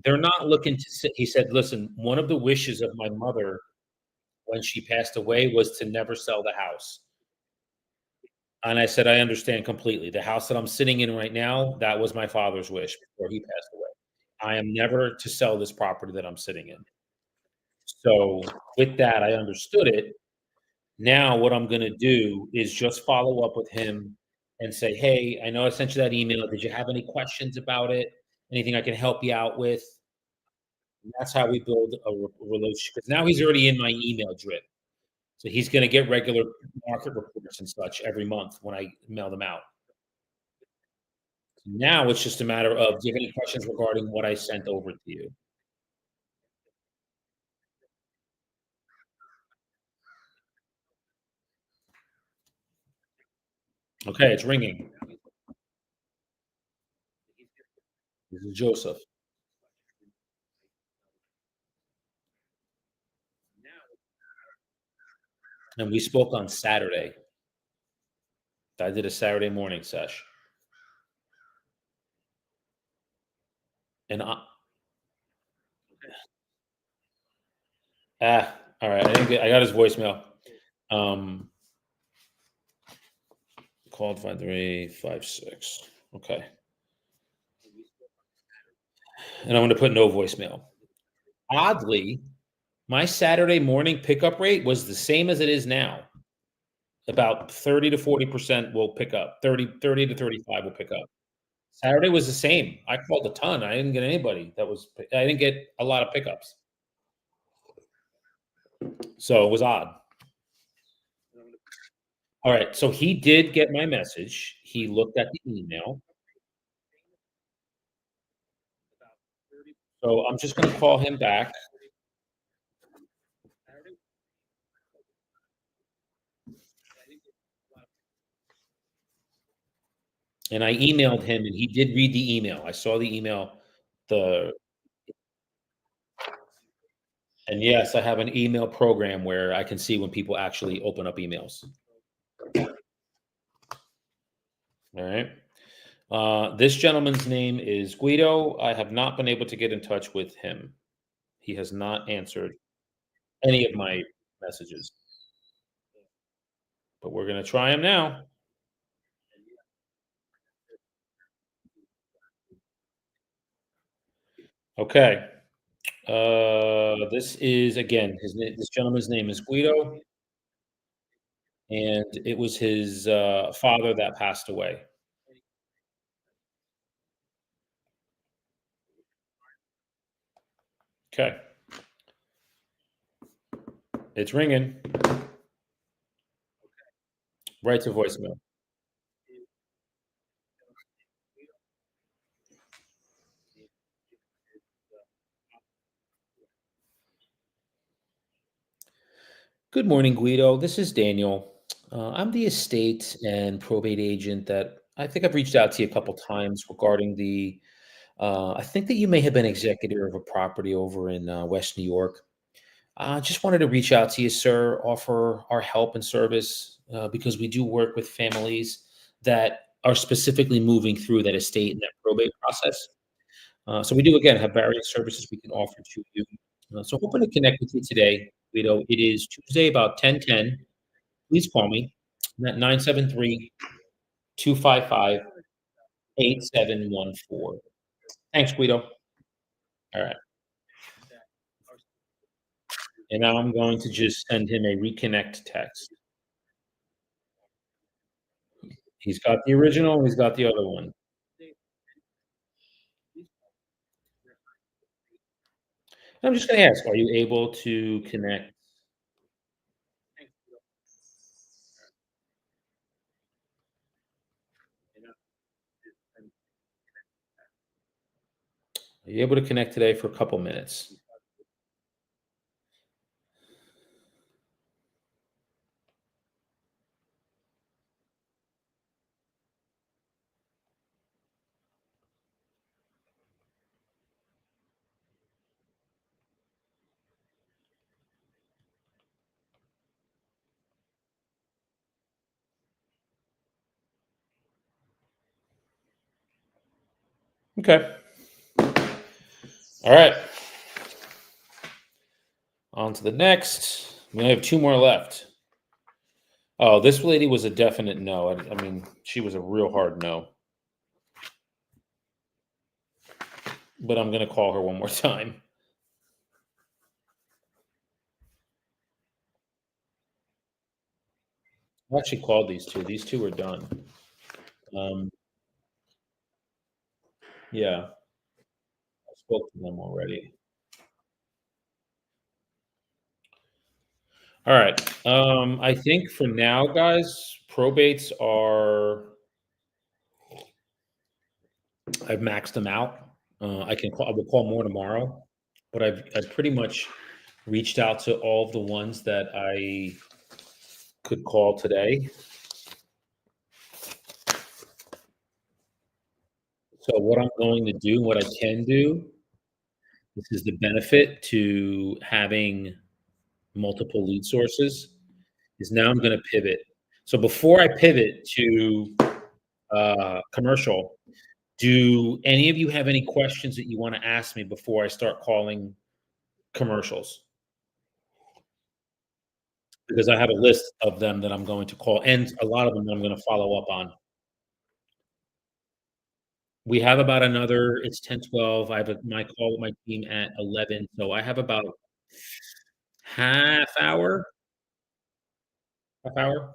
They're not looking to s he said, "Listen, one of the wishes of my mother when she passed away was to never sell the house." And I said, "I understand completely. The house that I'm sitting in right now, that was my father's wish before he passed away. I am never to sell this property that I'm sitting in." So, with that, I understood it. Now what I'm gonna do is just follow up with him and say, "Hey, I know I sent you that email. Did you have any questions about it? Anything I can help you out with?" And that's how we build a relationship. Because now he's already in my email drip. So he's gonna get regular market reports and such every month when I mail them out. Now it's just a matter of, do you have any questions regarding what I sent over to you? Okay, it's ringing. This is Joseph. And we spoke on Saturday. I did a Saturday morning sesh. And all right. I got his voicemail. Um, called 5356. Okay. And I'm going to put no voicemail. Oddly, my Saturday morning pickup rate was the same as it is now. About 30 to 40% will pick up. 30 to 35 will pick up. Saturday was the same. I called a ton. I didn't get anybody I didn't get a lot of pickups. So it was odd. All right. So he did get my message. He looked at the email. So I'm just going to call him back. And I emailed him, and he did read the email. I saw the email. The And yes, I have an email program where I can see when people actually open up emails. All right. This gentleman's name is Guido. I have not been able to get in touch with him. He has not answered any of my messages, but we're going to try him now. Okay. This is again this gentleman's name is Guido, and it was his father that passed away. Okay, it's ringing. Right to voicemail. Good morning, Guido. This is Daniel. I'm the estate and probate agent that I think I've reached out to you a couple times regarding the. I think that you may have been executor of a property over in West New York. Just wanted to reach out to you, sir, offer our help and service because we do work with families that are specifically moving through that estate and that probate process. So we do again have various services we can offer to you. So hoping to connect with you today. It is Tuesday about 10:10. Please call me at 973-255-8714. Thanks, Guido. All right. And now I'm going to just send him a reconnect text. He's got the original, he's got the other one. I'm just going to ask, are you able to connect? Are you able to connect today for a couple minutes? Okay. All right. On to the next. We only have two more left. Oh, this lady was a definite no. I mean, she was a real hard no. But I'm going to call her one more time. I actually called these two. These two are done. Um, yeah, I spoke to them already. All right. I think for now, guys, probates are. I've maxed them out. I can call. I will call more tomorrow, but I've pretty much reached out to all of the ones that I could call today. So what I'm going to do, what I can do, this is the benefit to having multiple lead sources, is now I'm going to pivot. So before I pivot to commercial, do any of you have any questions that you want to ask me before I start calling commercials? Because I have a list of them that I'm going to call, and a lot of them I'm going to follow up on. We have about another, it's 10:12. I have my call with my team at 11. So I have about half hour, half hour.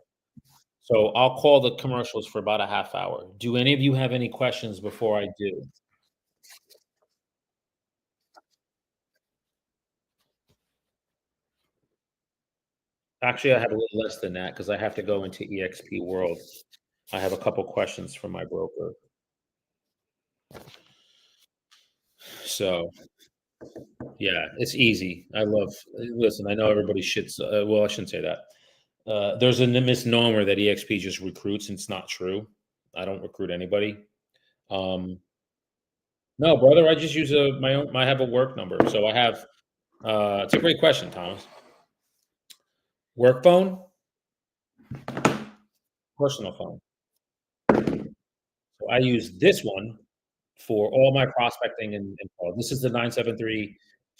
So I'll call the commercials for about a half hour. Do any of you have any questions before I do? Actually, I have a little less than that because I have to go into EXP World. I have a couple questions from my broker. So yeah, it's easy. Listen, I know everybody shits. Well, I shouldn't say that. There's a misnomer that EXP just recruits, and it's not true. I don't recruit anybody. Um, no, brother, I just use my own. I have a work number, so I have. It's a great question, Thomas. Work phone, personal phone. So I use this one for all my prospecting and call. This is the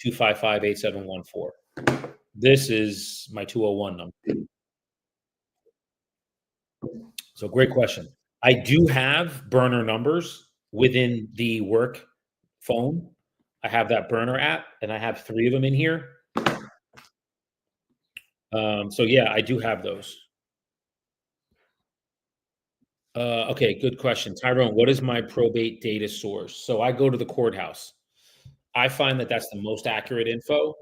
973-255-8714. This is my 201 number. So great question. I do have burner numbers within the work phone. I have that burner app, and I have 3 of them in here. So yeah, I do have those. Okay, good question. Tyrone, what is my probate data source? So I go to the courthouse. I find that that's the most accurate info.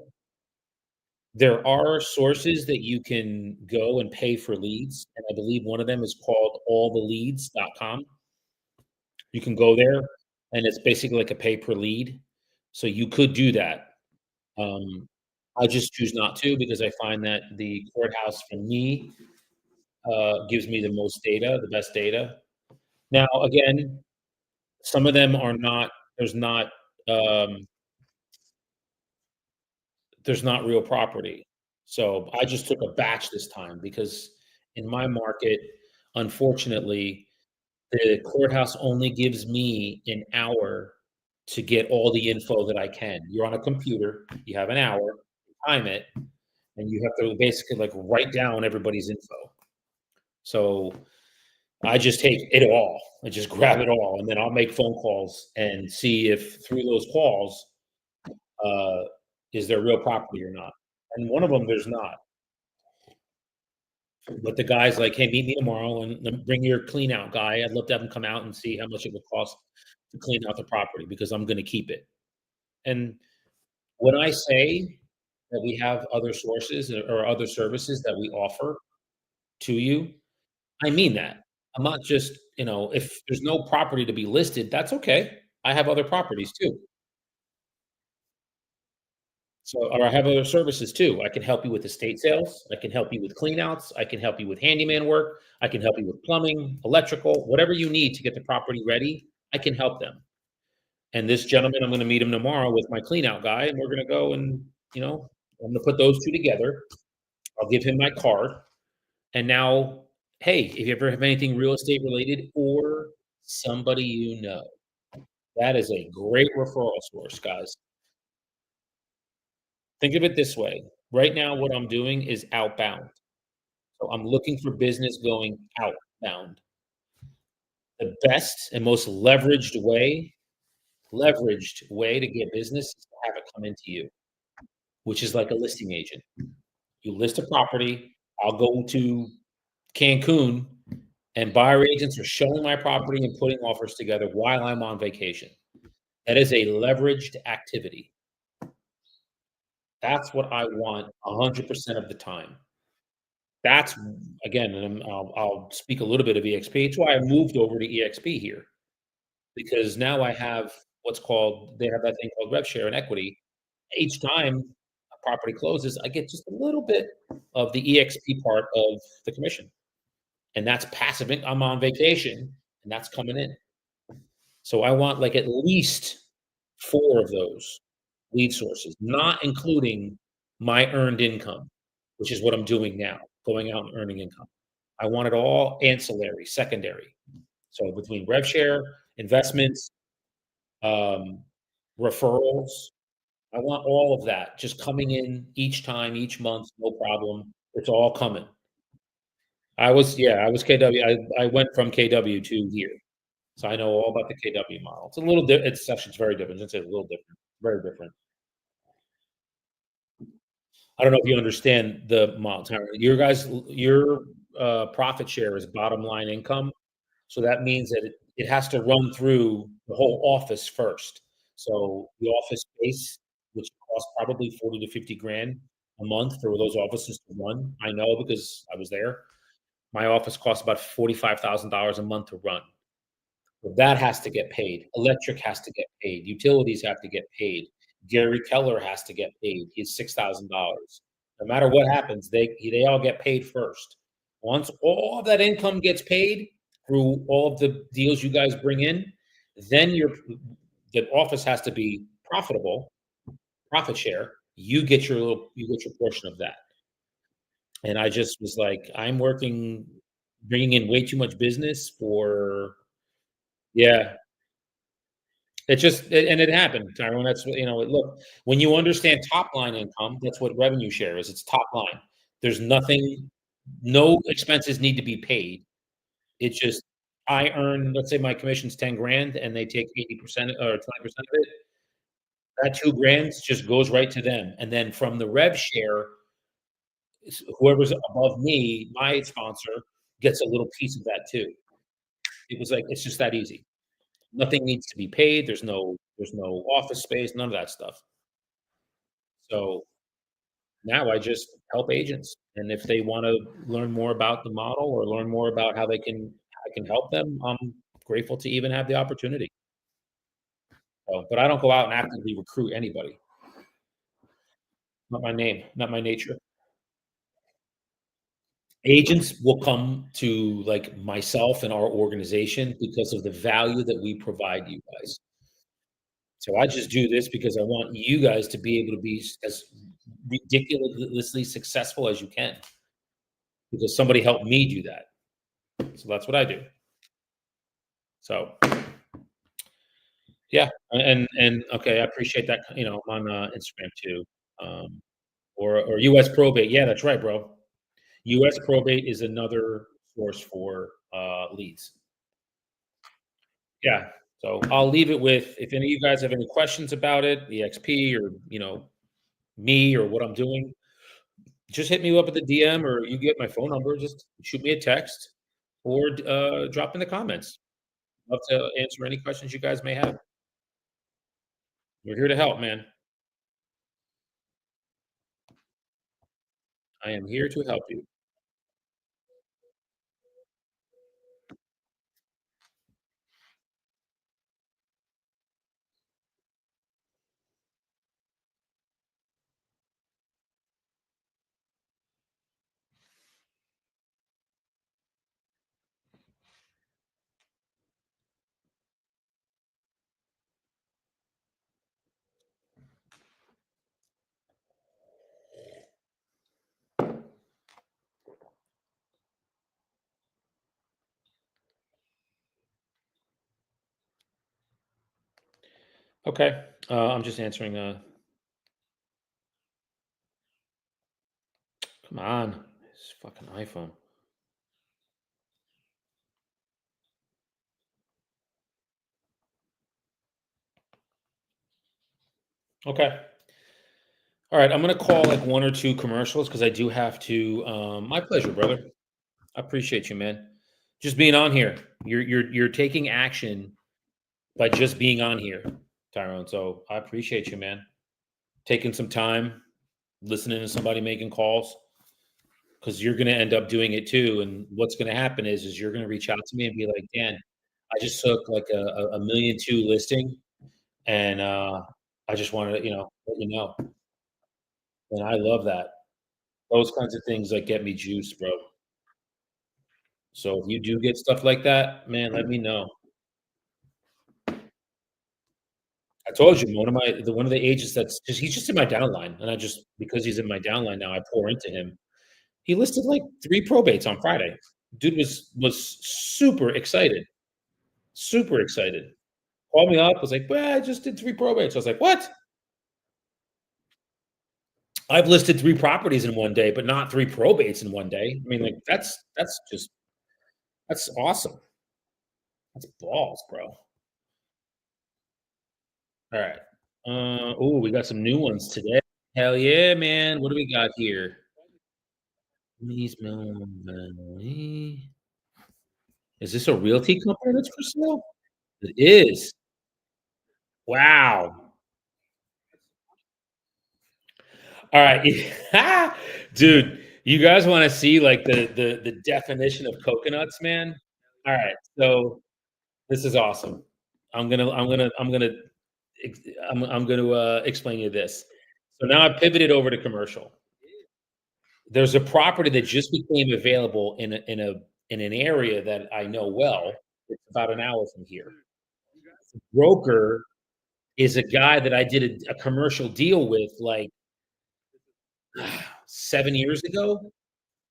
There are sources that you can go and pay for leads, and I believe one of them is called alltheleads.com. You can go there, and it's basically like a pay per lead. So you could do that. Um, I just choose not to because I find that the courthouse for me gives me the most data, the best data. Now, again, some of them are not. Um, there's not real property. So I just took a batch this time because in my market, unfortunately, The courthouse only gives me an hour to get all the info that I can. You're on a computer, you have an hour, time it, and you have to basically, like, write down everybody's info. So, I just take it all. I just grab it all, and then I'll make phone calls and see if through those calls, uh, is there real property or not? And one of them, there's not. But the guy's like, "Hey, meet me tomorrow and then bring your clean out guy. I'd love to have him come out and see how much it would cost to clean out the property because I'm gonna keep it." And when I say that we have other sources or other services that we offer to you, I mean that. I'm not just, if there's no property to be listed, that's okay. I have other properties too. So, or I have other services too. I can help you with estate sales. I can help you with clean outs. I can help you with handyman work. I can help you with plumbing, electrical, whatever you need to get the property ready. I can help them. And this gentleman, I'm going to meet him tomorrow with my clean out guy, and we're going to go and, I'm going to put those two together. I'll give him my card. And now, hey, if you ever have anything real estate related or somebody that is a great referral source, guys. Think of it this way. Right now, what I'm doing is outbound. So I'm looking for business going outbound. The best and most leveraged way to get business is to have it come into you, which is like a listing agent. You list a property, I'll go to Cancun and buyer agents are showing my property and putting offers together while I'm on vacation. That is a leveraged activity. That's what I want 100% of the time. That's again, and I'll speak a little bit of EXP. It's why I moved over to EXP here because now I have they have that thing called rev share and equity. Each time a property closes, I get just a little bit of the EXP part of the commission, and that's passive. I'm on vacation, and that's coming in. So I want like at least 4 of those lead sources, not including my earned income, which is what I'm doing now, going out and earning income. I want it all ancillary, secondary. So between rev share, investments, um, referrals, I want all of that just coming in each time, each month, no problem. It's all coming. I was KW. I went from KW to here. So I know all about the KW model. It's a little it's actually it's very different. It's a little different, very different. I don't know if you understand the model, Tyler. Your profit share is bottom line income. So that means that it has to run through the whole office first. So the office space, which costs probably 40 to 50 grand a month for those offices to run. I know because I was there. My office costs about $45,000 a month to run. So that has to get paid. Electric has to get paid. Utilities have to get paid. Gary Keller has to get paid. He's $6,000. No matter what happens, they all get paid first. Once all of that income gets paid through all of the deals you guys bring in, then the office has to be profitable, profit share. You get your portion of that. And I just was like, I'm bringing in way too much business for, yeah, and it happened, Tyrone. That's what look, when you understand top line income, that's what revenue share is. It's top line. There's nothing, no expenses need to be paid. It's just I earn, let's say my commission's 10 grand and they take 80% or 20% of it. That 2 grand just goes right to them. And then from the rev share, whoever's above me, my sponsor, gets a little piece of that too. It was like it's just that easy. Nothing needs to be paid. There's no office space, none of that stuff. So now I just help agents, and if they wanna learn more about the model or learn more about how I can help them, I'm grateful to even have the opportunity. So, but I don't go out and actively recruit anybody. Not my nature. Agents will come to, like, myself and our organization because of the value that we provide you guys. So I just do this because I want you guys to be able to be as ridiculously successful as you can because somebody helped me do that. So that's what I do. So, yeah, and okay, I appreciate that, I'm on, Instagram too, um, or US Probate. Yeah, that's right, bro. US Probate is another source for, leads. Yeah, so I'll leave it with if any of you guys have any questions about it, the XP or, me or what I'm doing, just hit me up at the DM or you get my phone number, just shoot me a text or drop in the comments. Love to answer any questions you guys may have. We're here to help, man. I am here to help you. Okay, I'm just answering. Come on, this fucking iPhone. Okay, all right. I'm gonna call like one or two commercials because I do have to. My pleasure, brother. I appreciate you, man. Just being on here. You're taking action by just being on here, Tyrone. So I appreciate you, man. Taking some time, listening to somebody making calls, because you're gonna end up doing it too. And what's gonna happen is you're gonna reach out to me and be like, Dan, I just took like a million two listing, and I just wanted to, let you know. And I love that. Those kinds of things like get me juiced, bro. So if you do get stuff like that, man, let me know. I told you one of the agents that's just he's just in my downline, and I just because he's in my downline now, I pour into him. He listed like 3 probates on Friday. Dude was super excited. Called me up, was like, "Well, I just did 3 probates." I was like, "What? I've listed 3 properties in one day, but not 3 probates in one day." I mean, like, that's awesome. That's balls, bro. All right. Oh, we got some new ones today. Hell yeah, man. What do we got here? Is this a realty company that's for sale? It is. Wow. All right. Dude, you guys wanna see, like, the definition of coconuts, man? All right, so this is awesome. Ex I'm gonna, explain you this. So now I pivoted over to commercial. There's a property that just became available in an area that I know well. It's about an hour from here. Broker is a guy that I did a commercial deal with, like, 7 years ago.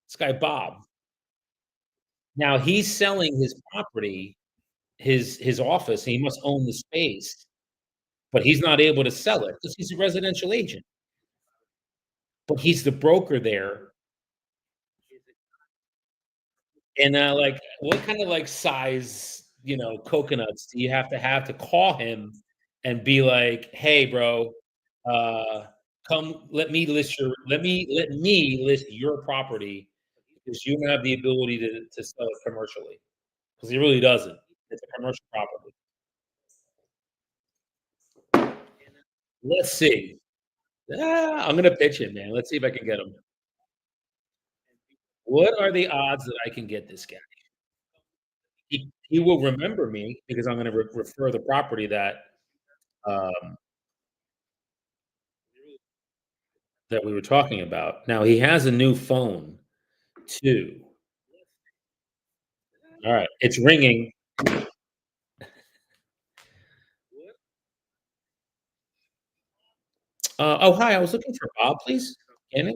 This guy, Bob. Now he's selling his property, his office, and he must own the space, but he's not able to sell it because he's a residential agent, but he's the broker there. And, like, what kind of, like, size, coconuts do you have to call him and be like, "Hey, bro, uh, come let me list your property because you don't have the ability to sell it commercially," because he really doesn't. It's a commercial property. Let's see. I'm gonna pitch him, man. Let's see if I can get him. What are the odds that I can get this guy? He will remember me because I'm gonna refer the property um, that we were talking about. Now he has a new phone too. All right, it's ringing. Oh, hi, I was looking for Bob, please. Kenny?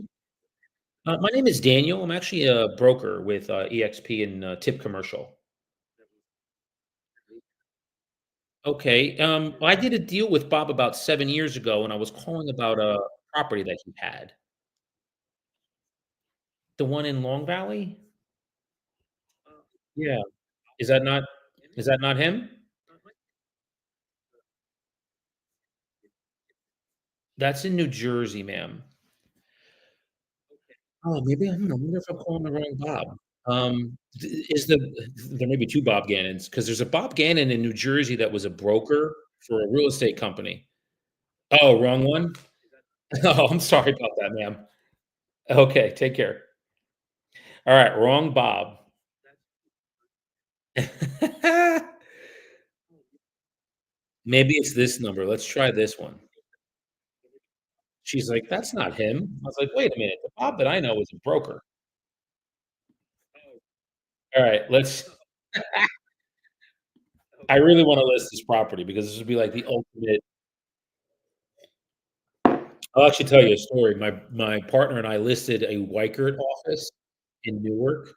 My name is Daniel. I'm actually a broker with EXP and Tip Commercial. Okay, I did a deal with Bob about 7 years ago, and I was calling about a property that he had. The one in Long Valley? Yeah. Is that not is that not him? That's in New Jersey, ma'am. Oh, maybe I don't know, I wonder if I'm calling the wrong Bob. Is there may be 2 Bob Gannons because there's a Bob Gannon in New Jersey that was a broker for a real estate company. Oh, wrong one? Oh, I'm sorry about that, ma'am. Okay, take care. Alright, wrong Bob. Maybe it's this number, let's try this one. She's like, "That's not him." I was like, "Wait a minute, the Bob that I know is a broker." Alright, let's I really wanna list this property because this would be like the ultimate. I'll actually tell you a story. My partner and I listed a Weikert office in Newark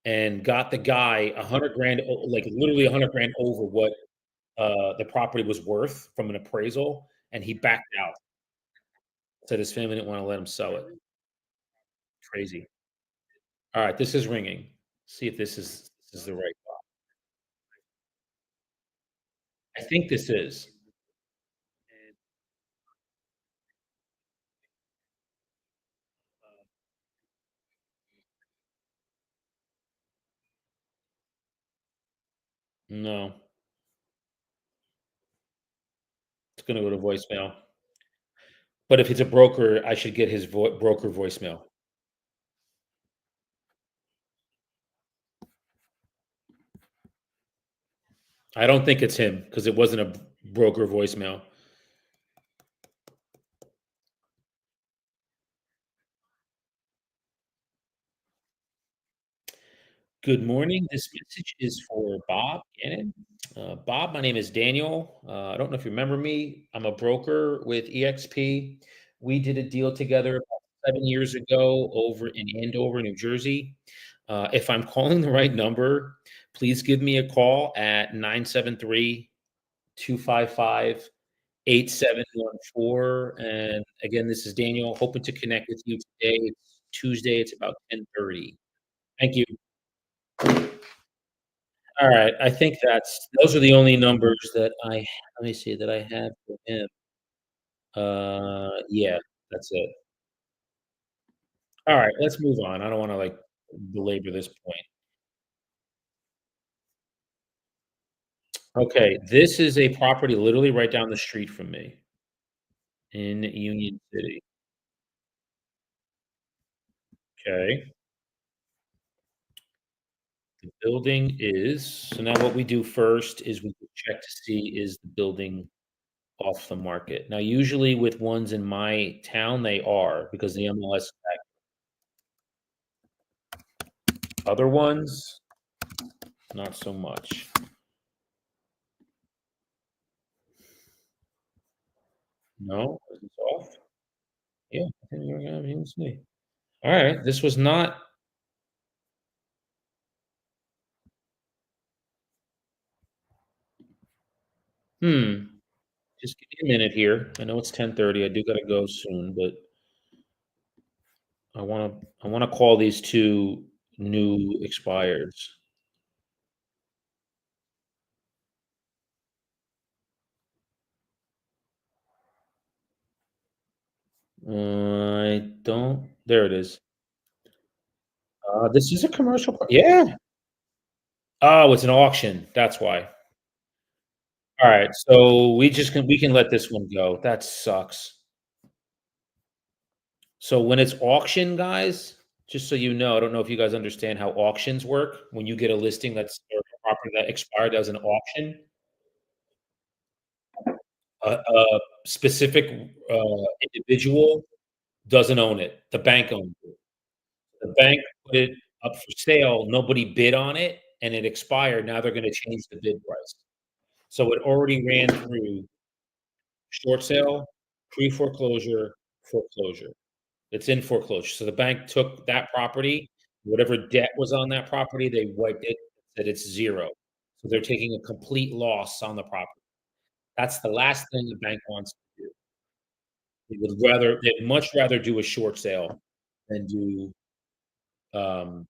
and got the guy 100 grand, like literally 100 grand over what the property was worth from an appraisal, and he backed out. Said his family didn't want to let him sell it. Crazy. All right, this is ringing. See if this is the right. I think this is. No, it's gonna go to voicemail. But if it's a broker, I should get his broker voicemail. I don't think it's him because it wasn't a broker voicemail. Good morning. This message is for Bob Gannon. Bob, my name is Daniel. I don't know if you remember me. I'm a broker with EXP. We did a deal together about 7 years ago over in Andover, New Jersey. If I'm calling the right number, please give me a call at 973-255-8714. And again, this is Daniel, hoping to connect with you today. It's Tuesday. It's about 10:30. Thank you. All right, I think those are the only numbers that let me see, that I have for him. Yeah, that's it. All right, let's move on. I don't wanna, like, belabor this point. Okay, this is a property literally right down the street from me in Union City. Okay, the building is so now what we do first is we check to see is the building off the market. Now, usually with ones in my town, they are because the MLS. Other ones, not so much. No, it's off? Yeah, I think you're gonna be me. Alright, this was not. Just give me a minute here. I know it's 10:30, I do gotta go soon, but I wanna call these 2 new expireds. I don't there it is. This is a commercial yeah! Oh, it's an auction, that's why. Alright, so we can let this one go, that sucks. So when it's auction, guys, just so you know, I don't know if you guys understand how auctions work. When you get a listing that's or a property that expired as an auction, a specific, individual doesn't own it. The bank owns it. The bank put it up for sale, nobody bid on it, and it expired, now they're gonna change the bid price. So it already ran through short sale, pre-foreclosure, foreclosure. It's in foreclosure. So the bank took that property, whatever debt was on that property, they wiped it, said it's 0. So they're taking a complete loss on the property. That's the last thing the bank wants to do. They'd much rather do a short sale than do, um,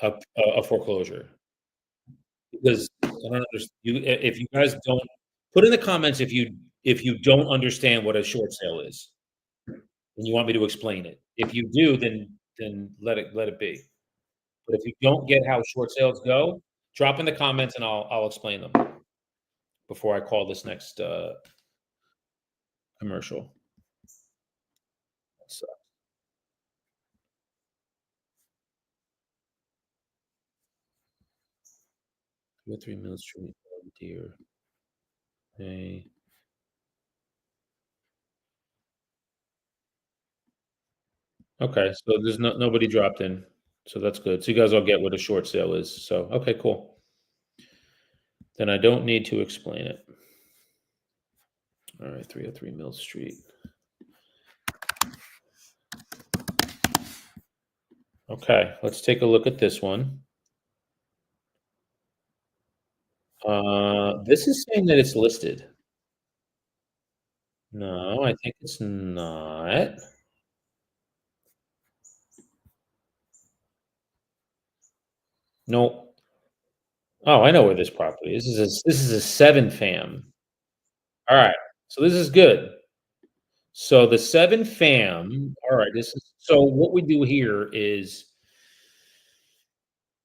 a foreclosure. Because I don't understand. If you guys don't put in the comments if you don't understand what a short sale is, and you want me to explain it. If you do, then let it be. But if you don't get how short sales go, drop in the comments and I'll explain them before I call this next, commercial. So, 203 Mill Street, oh dear. Hey. Okay, so there's nobody dropped in, so that's good. So you guys all get what a short sale is. So okay, cool. Then I don't need to explain it. All right, 303 Mill Street. Okay, let's take a look at this one. This is saying that it's listed. No, I think it's not. No. Oh, I know where this property is. This is a 7 fam. All right. So this is good. So the 7 fam, all right, this is so what we do here is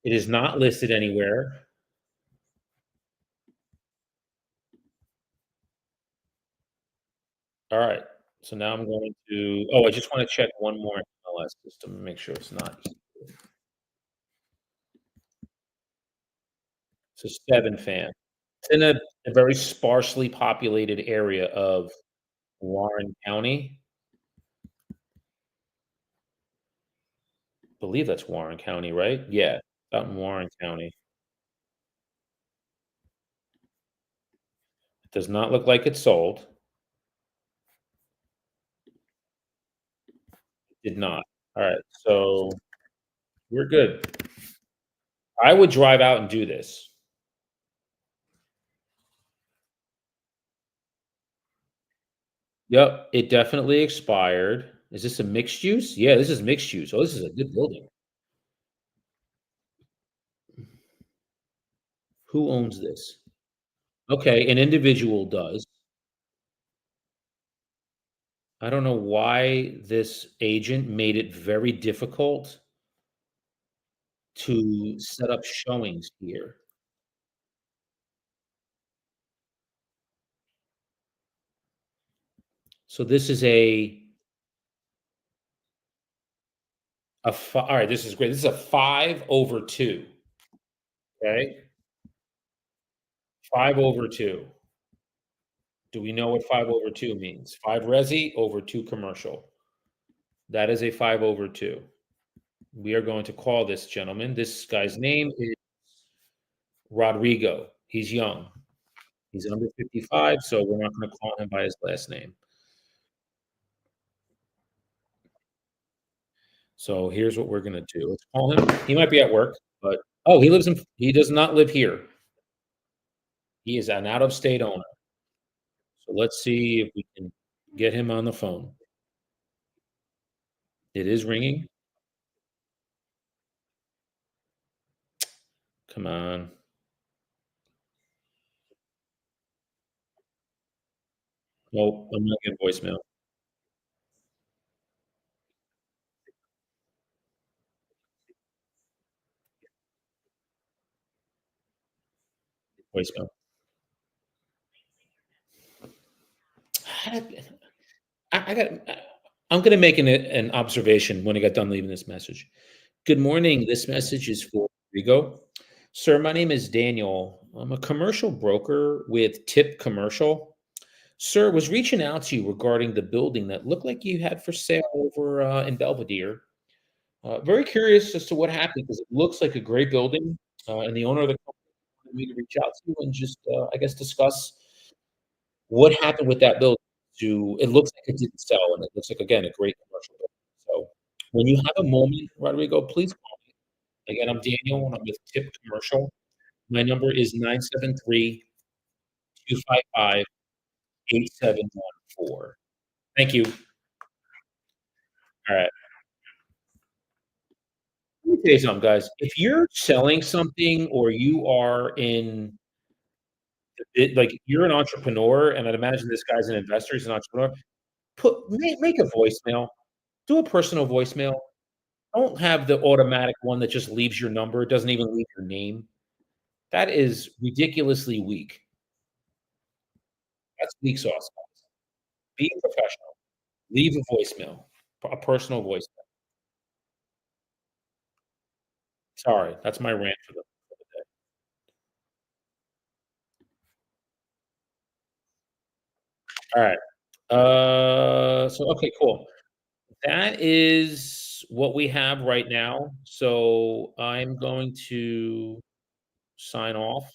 it is not listed anywhere. All right. So now I'm going to oh, I just want to check one more MLS system to make sure it's not. It's a 7 fam. It's in a very sparsely populated area of Warren County. Believe that's Warren County, right? Yeah, out in Warren County. It does not look like it's sold. Did not. Alright, so we're good. I would drive out and do this. Yep, it definitely expired. Is this a mixed use? Yeah, this is mixed use. Oh, this is a good building. Who owns this? Okay, an individual does. I don't know why this agent made it very difficult to set up showings here. So this is alright, this is great. This is a 5/2, okay? 5/2. Do we know what 5/2 means? 5 resi over 2 commercial. That is a 5/2. We are going to call this gentleman. This guy's name is Rodrigo. He's young. He's under 55, so we're not gonna call him by his last name. So here's what we're gonna do. Let's call him. He might be at work, but oh, he does not live here. He is an out of state owner. So let's see if we can get him on the phone. It is ringing. Come on. Nope, I'm not getting voicemail. Voicemail. I got. I'm gonna make an observation when I got done leaving this message. Good morning. This message is for Rigo. Sir, my name is Daniel. I'm a commercial broker with Tip Commercial. Sir, was reaching out to you regarding the building that looked like you had for sale over in Belvedere. Very curious as to what happened because it looks like a great building, and the owner of the company wanted me to reach out to you and just, I guess, discuss what happened with that building. To it looks like it didn't sell, and it looks like again a great commercial building. So, when you have a moment, Rodrigo, please call me. Again, I'm Daniel, and I'm with Tip Commercial. My number is 973. 255-8714. Thank you. All right. Let me tell you something, guys. If you're selling something or you are in it, like you're an entrepreneur, and I'd imagine this guy's an investor, he's an entrepreneur. Make a voicemail. Do a personal voicemail. Don't have the automatic one that just leaves your number, doesn't even leave your name. That is ridiculously weak. That's weak sauce. Be professional. Leave a voicemail, a personal voicemail. Sorry, that's my rant for the day. All right. Okay, cool. That is what we have right now. So I'm going to sign off.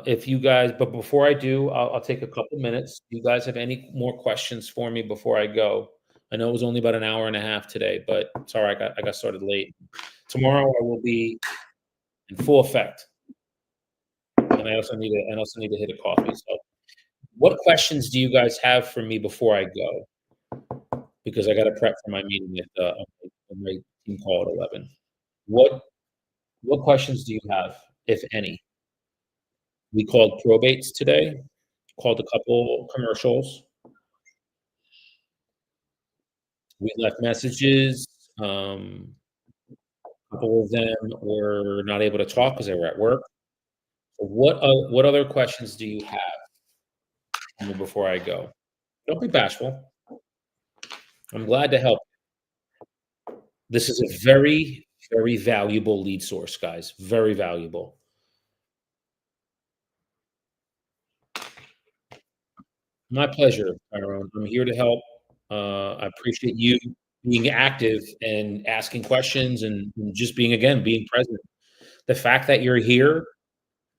If you guys, but before I do, I'll take a couple minutes. Do you guys have any more questions for me before I go? I know it was only about an hour and a half today, but sorry, I got started late. Tomorrow I will be in full effect, and I also need to hit a coffee. So, what questions do you guys have for me before I go? Because I got to prep for my meeting with my team call at 11. What what questions do you have, if any? We called Probates today. Called a couple commercials. We left messages. A couple of them were not able to talk because they were at work. What other questions do you have for me before I go? Don't be bashful. I'm glad to help. This is a very, very valuable lead source, guys. Very valuable. My pleasure, Tyrone. I'm here to help. I appreciate you being active and asking questions and just being present. The fact that you're here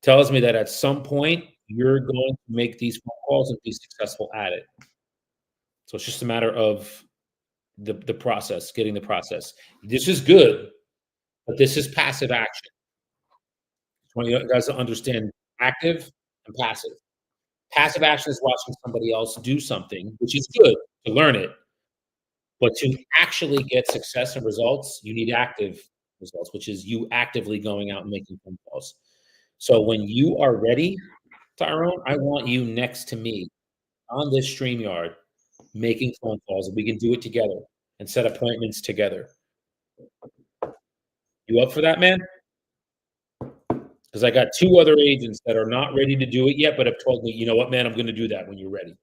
tells me that at some point you're going to make these phone calls and be successful at it. So it's just a matter of the process, getting the process. This is good, but this is passive action. I want you guys to understand active and passive. Passive action is watching somebody else do something, which is good to learn it. But to actually get success and results, you need active results, which is you actively going out and making phone calls. So when you are ready, Tyrone, I want you next to me on this StreamYard making phone calls, and we can do it together and set appointments together. You up for that, man? Because I got two other agents that are not ready to do it yet, but have told me, you know what, man, I'm going to do that when you're ready,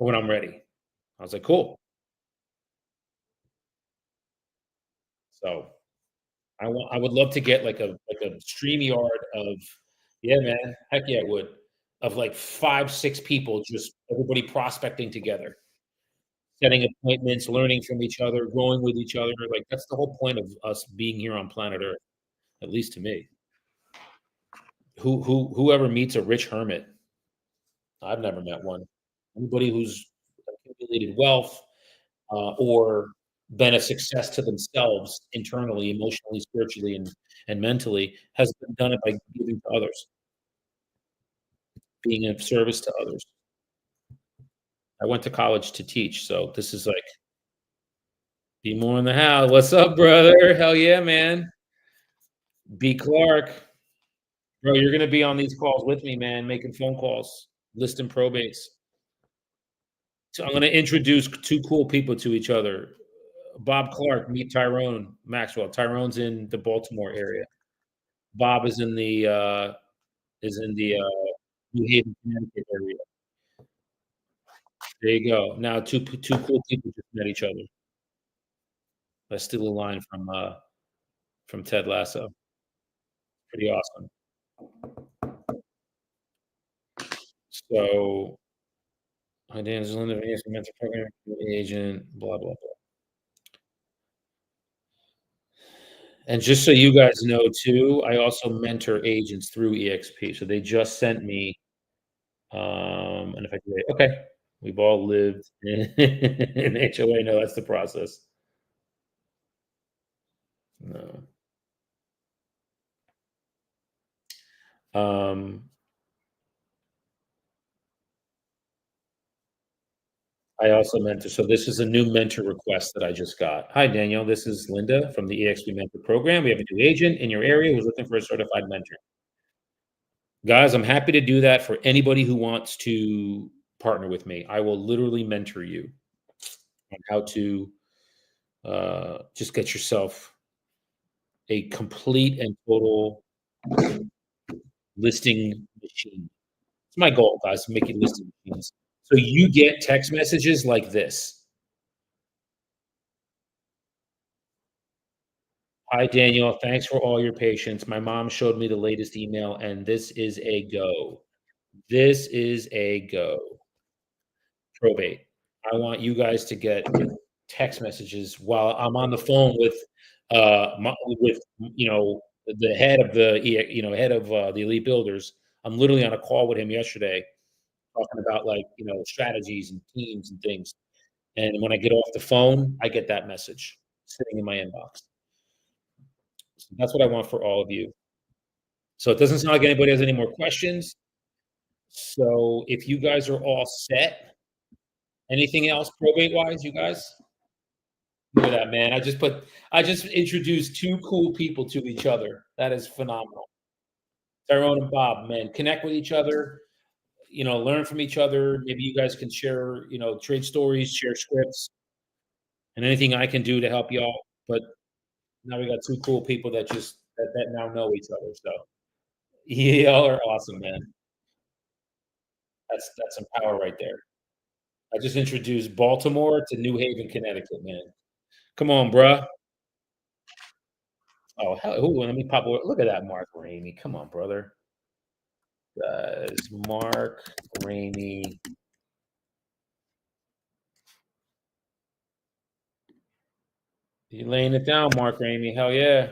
or when I'm ready. I was like, cool. So I would love to get like a StreamYard of, yeah, man, heck yeah, it would, of like 5, 6 people, just everybody prospecting together, setting appointments, learning from each other, growing with each other. Like that's the whole point of us being here on planet Earth, at least to me. Whoever meets a rich hermit, I've never met one. Anybody who's accumulated wealth, or been a success to themselves internally, emotionally, spiritually, and mentally has done it by giving to others, being of service to others. I went to college to teach, so this is like be more in the house. What's up, brother? Hell yeah, man. B. Clark, bro, you're gonna be on these calls with me, man, making phone calls, listing probates. So I'm gonna introduce two cool people to each other. Bob Clark, meet Tyrone Maxwell. Tyrone's in the Baltimore area. Bob is in the New Haven, Connecticut area. There you go. Now two cool people just met each other. That's still a line from Ted Lasso. Pretty awesome. So, hi, Dan. This is Linda Venus, mentor program agent, blah, blah, blah. And just so you guys know too, I also mentor agents through EXP. So they just sent me, and if I can, okay, we've all lived in HOA. No, that's the process. No. Um, I also mentor. So this is a new mentor request that I just got. Hi, Daniel. This is Linda from the EXP Mentor Program. We have a new agent in your area who's looking for a certified mentor. Guys, I'm happy to do that for anybody who wants to partner with me. I will literally mentor you on how to just get yourself a complete and total listing machine. It's my goal, guys, to make you listing machines. So you get text messages like this. Hi, Daniel. Thanks for all your patience. My mom showed me the latest email, and this is a go. This is a go. Probate. I want you guys to get text messages while I'm on the phone with with the head of head of the elite builders. I'm literally on a call with him yesterday talking about strategies and teams and things. And when I get off the phone, I get that message sitting in my inbox. So that's what I want for all of you. So it doesn't sound like anybody has any more questions. So if you guys are all set, anything else probate wise, you guys? Look at that, man. I just introduced two cool people to each other. That is phenomenal. Tyrone and Bob, man, connect with each other, learn from each other. Maybe you guys can share, trade stories, share scripts, and anything I can do to help y'all. But now we got two cool people that now know each other. So y'all are awesome, man. That's some power right there. I just introduced Baltimore to New Haven, Connecticut, man. Come on, bruh. Oh, hell, let me pop over. Look at that, Mark Ramey. Come on, brother. Guys, Mark Ramey. You laying it down, Mark Ramey. Hell yeah.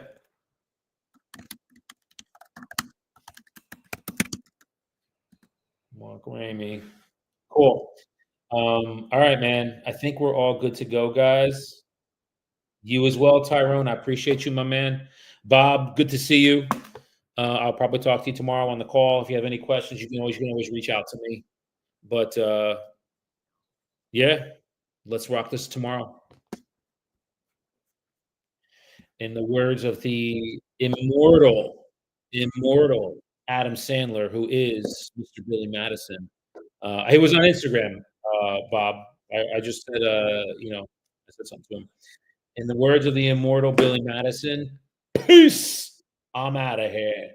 Mark Ramey. Cool. All right, man. I think we're all good to go, guys. You as well, Tyrone. I appreciate you, my man. Bob, good to see you. I'll probably talk to you tomorrow on the call. If you have any questions, you can always reach out to me. But yeah, let's rock this tomorrow. In the words of the immortal Adam Sandler, who is Mr. Billy Madison. He was on Instagram, Bob. I just said, I said something to him. In the words of the immortal Billy Madison, peace. I'm out of here.